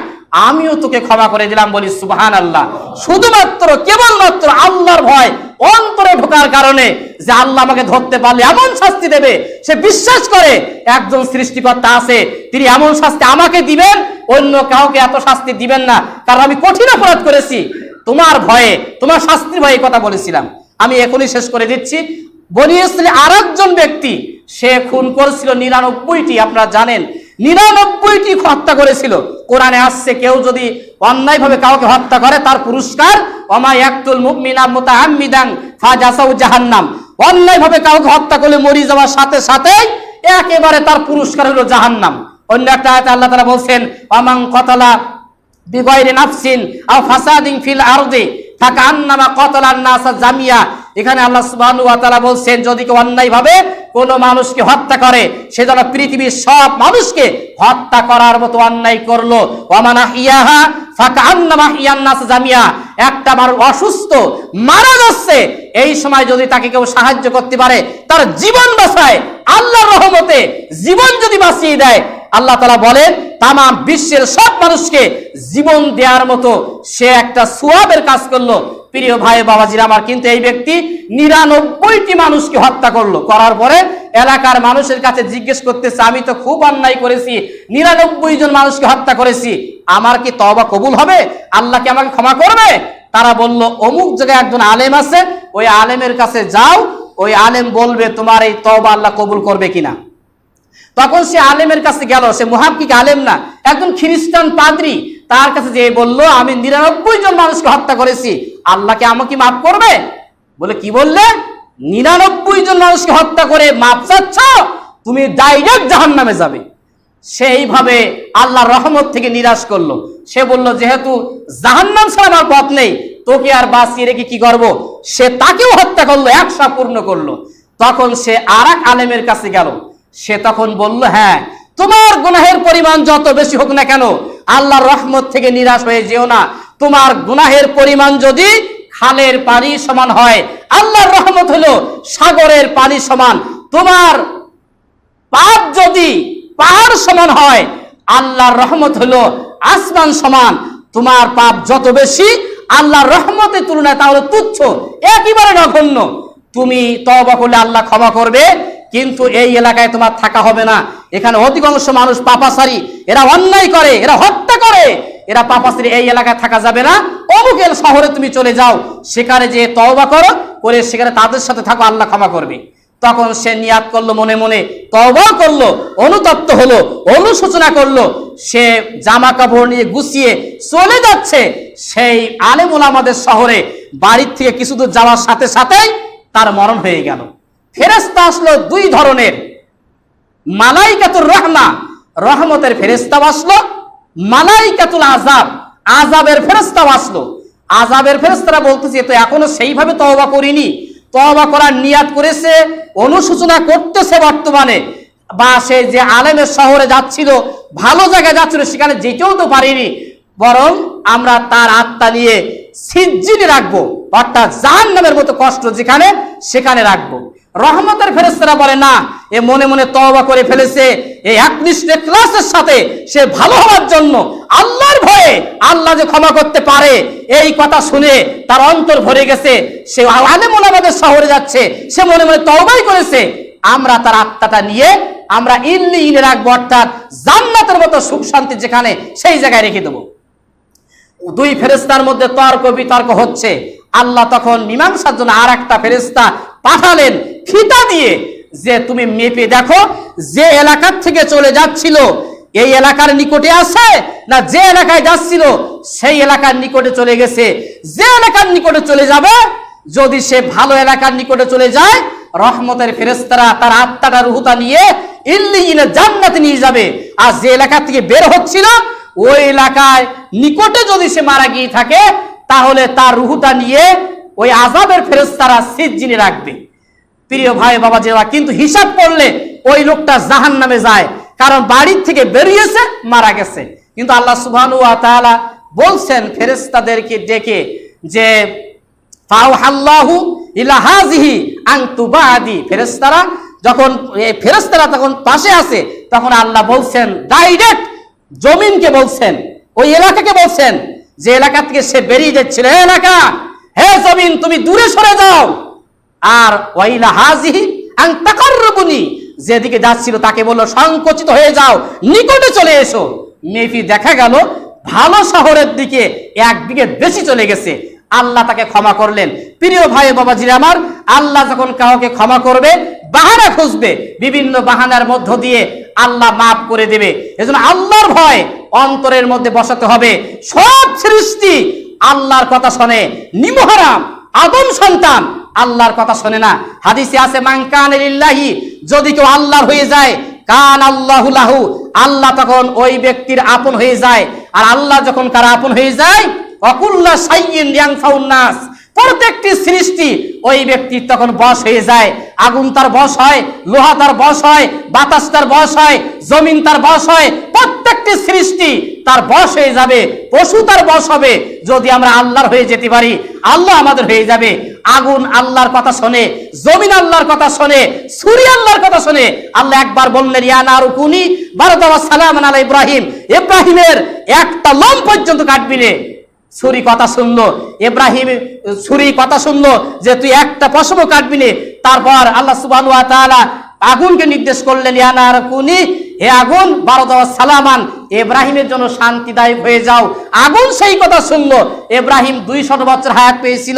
A: আমিও তোকে ক্ষমা করে দিলাম। বলি সুবহানাল্লাহ। শুধুমাত্র কেবলমাত্র আল্লাহর ভয় অন্তরে ঢোকার কারণে, যে আল্লাহ আমাকে ধরতে পারলে এমন শাস্তি দেবে, সে বিশ্বাস করে একজন সৃষ্টিকর্তা আছে, তিনি এমন শাস্তি আমাকে দিবেন, অন্য কাউকে এত শাস্তি দিবেন না, কারণ আমি কঠিন অপরাধ করেছি। তোমার ভয়ে, তোমার শাস্তির ভয়ে কথা বলেছিলাম। আমি এখনই শেষ করে দিচ্ছি। বনি ইসরাইল আরেকজন ব্যক্তি, সে খুন করেছিল 99টি, আপনারা জানেন 99টি হত্যা করেছিল। কোরআনে আসছে, কেউ যদি অন্যায়ভাবে কাউকে হত্যা করে তার পুরস্কার, ওমা ইয়াকতুল মুমিনা মুতাআম্মিদান ফাজাসাউ জাহান্নাম, অন্যায়ভাবে কাউকে হত্যা করলে মরে যাওয়ার সাথে সাথে একেবারে তার পুরস্কার হলো জাহান্নাম। অন্য একটা আয়াতে আল্লাহ তাআলা বলেন, ওয়ামান কাতালা বিগাইরি নাফসিন আও ফাসাদিন ফিল আরদি ফাকান্নামা কাতালান নাসা জামিয়া। এখানে আল্লাহ সুবহানাহু ওয়া তাআলা বলছেন, যদি কেউ অন্যায়ভাবে কোনো মানুষকে হত্যা করে, সে যেন পৃথিবীর সব মানুষকে হত্যা করার মতো অন্যায় করলো। ওয়ামান আহইয়াহা ফাকান্নামা আহইয়ান নাস জামিয়া, একটা মানুষ অসুস্থ মারা যাচ্ছে, এই সময় যদি তাকে কেউ সাহায্য করতে পারে, তার জীবন বাঁচায়, আল্লাহর রহমতে জীবন যদি বাঁচিয়ে দেয়, আল্লাহ তাআলা বলেন তাম বিশ্বের সব মানুষকে জীবন দেওয়ার মতো সে একটা সওয়াবের কাজ করলো। প্রিয় ভাই বাবাজিরা আমার, কিন্তু এই ব্যক্তি 99টি মানুষকে হত্যা করলো। করার পরে এলাকার মানুষের কাছে জিজ্ঞেস করতেছে, আমি তো খুব অন্যায় করেছি, 99 জন মানুষকে হত্যা করেছি, আমার কি তওবা কবুল হবে? আল্লাহ কি আমাকে ক্ষমা করবে? তারা বলল, অমুক জায়গায় একজন আলেম আছে, ওই আলেমের কাছে যাও, ওই আলেম বলবে তোমার এই তওবা আল্লাহ কবুল করবে কিনা। তখন সে আলেমের কাছে গেল, সে মুহাক্কিক আলেম না, একজন খ্রিস্টান পাদ্রী। তার কাছে যে বলল, আমি 99 জন মানুষকে হত্যা করেছি, আল্লাহকে আমাকে মাফ করবে? বলে, কি বললে? 99 জন মানুষকে হত্যা করে মাফ চাচ্ছ? তুমি ডাইরেক্ট জাহান্নামে যাবে। সেইভাবে আল্লাহর রহমত থেকে নিরাশ করলো। সে বলল, যেহেতু জাহান্নাম ছাড়া আমার পথ নেই, তোকে আর বাঁচিয়ে রেখে কি করব? সে তাকেও হত্যা করলো, 100 পূর্ণ করলো। তখন সে আরেক আলেমের কাছে গেল। সে তখন বলল, হ্যাঁ, তোমার গুনাহের পরিমাণ যত বেশি হোক না কেন, আল্লাহর রহমত থেকে নিরাশ হয়ে যেও না। তোমার গুনাহের পরিমাণ যদি খালের পানি সমান হয়, আল্লাহর রহমত হলো সাগরের পানি সমান। তোমার পাপ যদি পাহাড় সমান হয়, আল্লাহর রহমত হলো আসমান সমান। তোমার পাপ যত বেশি, আল্লাহর রহমতের তুলনায় তাহলে তুচ্ছ, একেবারে নগণ্য। তুমি তওবা করলে আল্লাহ ক্ষমা করবে, কিন্তু এই এলাকায় তোমার থাকা হবে না। এখানে অধিকাংশ মানুষ পাপাচারী, এরা অন্যায় করে, এরা হত্যা করে, এরা পাপাচারী, এই এলাকায় থাকা যাবে না। অমুক শহরে তুমি চলে যাও, সেখানে যে তওবা করো, করে সেখানে তাদের সাথে থাকো, আল্লাহ ক্ষমা করবে। তখন সে নিয়াত করলো, মনে মনে তওবা করলো, অনুতপ্ত হলো, অনুশোচনা করলো, সে জামা কাপড় নিয়ে গুছিয়ে চলে যাচ্ছে সেই আলেম ওলামাদের শহরে। বাড়ির থেকে কিছু দূর যাওয়ার সাথে সাথেই তার মরণ হয়ে গেল। ফেরেশতা আসলো দুই ধরনের, মালাইকাতুর রহমা, রহমতের ফেরেশতা আসলো, মালাইকাতুল আযাব, আযাবের ফেরেশতা আসলো। আযাবের ফেরেশতারা বলতেছে, তো এখনো সেইভাবে তওবা করিনি, তওবা করার নিয়াত করেছে, অনুশোচনা করতেছে বর্তমানে, বা সে যে আলেমের শহরে যাচ্ছিল, ভালো জায়গায় যাচ্ছিল, সেখানে যেতেও তো পারিনি, বরং আমরা তার আত্মা নিয়ে সিজ্জিনে রাখবো, অর্থাৎ জাহান্নামের মতো কষ্ট যেখানে, সেখানে রাখবো। রহমতের ফেরেশতারা বলে না, এ মনে মনে তওবা করে ফেলেছে, এই একনিষ্ঠ ইখলাসের সাথে সে ভালো হওয়ার জন্য, আল্লাহর ভয়ে, আল্লাহ যে ক্ষমা করতে পারে এই কথা শুনে তার অন্তর ভরে গেছে, সে আলেম ওলামাদের শহরে যাচ্ছে, সে মনে মনে তওবাই করেছে, আমরা তার আত্মাটা নিয়ে আমরা ইল্লিয়িনে রাখবো, অর্থাৎ জান্নাতের মতো সুখ শান্তি যেখানে, সেই জায়গায় রেখে দেবো। দুই ফেরেশতার মধ্যে তর্ক বিতর্ক হচ্ছে। আল্লাহ তখন মীমাংসার জন্য আর একটা ফেরেশতা পাঠালেন ফিতা দিয়ে, যে তুমি মেপে দেখো যে এলাকার থেকে চলে যাচ্ছিল এই এলাকার নিকটে আছে না, যে এলাকায় যাচ্ছিল সেই এলাকার নিকটে চলে গেছে। যে এলাকার নিকটে চলে যাবে, যদি সে ভালো এলাকার নিকটে চলে যায়, রহমতের ফেরেশতারা তার আত্মাটা রুহুটা নিয়ে ইল্লিয়িনে জান্নাতে নিয়ে যাবে। আর যে এলাকা থেকে বের হচ্ছিল ওই এলাকায় নিকটে যদি সে মারা গিয়ে থাকে, তাহলে তার রুহুটা নিয়ে ওই আযাবের ফেরেশতারা সিজ্জিনে রাখবে। প্রিয় ভাই বাবাজিরা, কিন্তু হিসাব করলে ওই লোকটা জাহান্নামে যায়, কারণ বাড়ির থেকে বেরিয়েছে, মারা গেছে। কিন্তু আল্লাহ সুবহানাহু ওয়া তাআলা বলছেন ফেরেশতাদেরকে ডেকে যে ফাওহাল্লাহু ইলা হাযিহি আন তুবাদি, ফেরেশতারা তখন পাশে আছে, তখন আল্লাহ বলছেন ডাইরেক্ট জমিনকে বলছেন, ওই এলাকাকে বলছেন, যে এলাকা থেকে সে বেরিয়ে যাচ্ছিল, হে এলাকা, হে জমিন, তুমি দূরে সরে যাও। আর ওয়াইলা হাযিহি আন তাকাররুবুনি, যেদিকে যাচ্ছিল তাকে বলল সংকুচিত হয়ে যাও, নিকটে চলে এসো। মেপি দেখা গেল ভালো শহরের দিকে একদিকে বেশি চলে গেছে। আল্লাহ তাকে ক্ষমা করলেন। প্রিয় ভাই বাবাজিরা আমার, আল্লাহ যখন কাউকে ক্ষমা করবে, বাহানা খুঁজবে, বিভিন্ন বাহানার মধ্য দিয়ে আল্লাহ মাফ করে দেবে। এজন্য আল্লাহর ভয় অন্তরের মধ্যে বসাতে হবে। সব সৃষ্টি আল্লাহর কথা শোনে, নিমহারাম আদম সন্তান আল্লাহর কথা শোনে না। হাদিসে আছে মান কানা লিল্লাহি, যদি কেউ আল্লাহর হয়ে যায়, কান আল্লাহু লাহু, আল্লাহ তখন ওই ব্যক্তির আপন হয়ে যায়। আর আল্লাহ যখন কার আপন হয়ে যায়, অকুল্লা শাইইন ইয়ানফাউন নাস, প্রত্যেকটি সৃষ্টি ওই ব্যক্তির তখন বশ হয়ে যায়। আগুন তার বশ হয়, লোহা তার বশ হয়, বাতাস তার বশ হয়, জমিন তার বশ হয়, প্রত্যেকটি সৃষ্টি তার বশ হয়ে যাবে। পশু তার বশ হবে। যদি আমরা আল্লাহর হয়ে যেতে পারি, আল্লাহ আমাদের হয়ে যাবে। আগুন আল্লাহর কথা শোনে, জমিন আল্লাহর কথা শোনে, সূর্য আল্লাহর কথা শোনে। আল্লাহ একবার বললেন ইয়া নারু কুনি বারদান ওয়া সালামান আলা ইব্রাহিম, ইব্রাহিমের একটা লোম পর্যন্ত কাটবি না। ছুরি কথা শুনলো, ইব্রাহিম ছুরি কথা শুনলো যে তুই একটা পশমও কাটবি না। তারপর আল্লাহ সুবহানাহু ওয়া তাআলা আগুনকে নির্দেশ করলেন ইয়া নারু কুনি, হে আগুন বারদান ওয়া সালামান, ইব্রাহিমের জন্য শান্তিদায়ক হয়ে যাও। আগুন সেই কথা শুনলো। ইব্রাহিম 200 বছর হায়াত পেয়েছিল।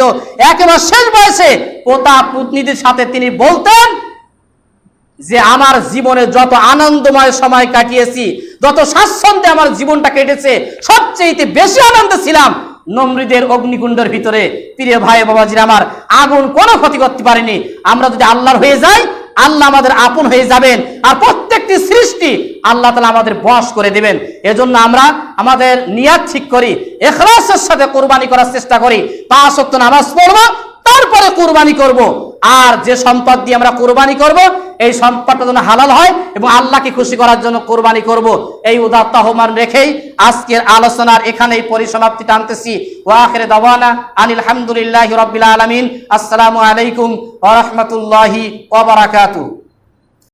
A: একেবারে শেষ বয়সে পোতা পুত্নীদের সাথে তিনি বলতেন যে আমার জীবনে যত আনন্দময় সময় কাটিয়েছি, যত স্বাচ্ছন্দ্যে আমার জীবনটা কেটেছে, সবচেয়ে বেশি আনন্দ ছিলাম নমরুদের অগ্নিকুণ্ডের ভিতরে। প্রিয় ভাই বাবাজিরা আমার, আগুন কোনো ক্ষতি করতে পারেনি। আমরা যদি আল্লাহর হয়ে যাই, আল্লাহ আমাদের আপন হয়ে যাবেন। আর প্রত্যেকটি সৃষ্টি আল্লাহ তাআলা আমাদের বশ করে দেবেন। এজন্য আমরা আমাদের নিয়াত ঠিক করি, ইখলাসের সাথে কুরবানি করার চেষ্টা করি। 5 ওয়াক্ত নামাজ পড়ব, তারপরে কুরবানি করব। আর যে সম্পদ দিয়ে আমরা কুরবানি করব, এই সম্পদটা যেন হালাল হয় এবং আল্লাহকে খুশি করার জন্য কুরবানি করব। এই উদাত্ত আহ্বান রেখেই আজকের আলোচনার এখানেই পরিসমাপ্তি টানতেছি। ওয়া আখিরু দাওয়ানা আনিল হামদুলিল্লাহি রাব্বিল আলামিন। আসসালামু আলাইকুম ওয়া রাহমাতুল্লাহি ওয়া বারাকাতুহু।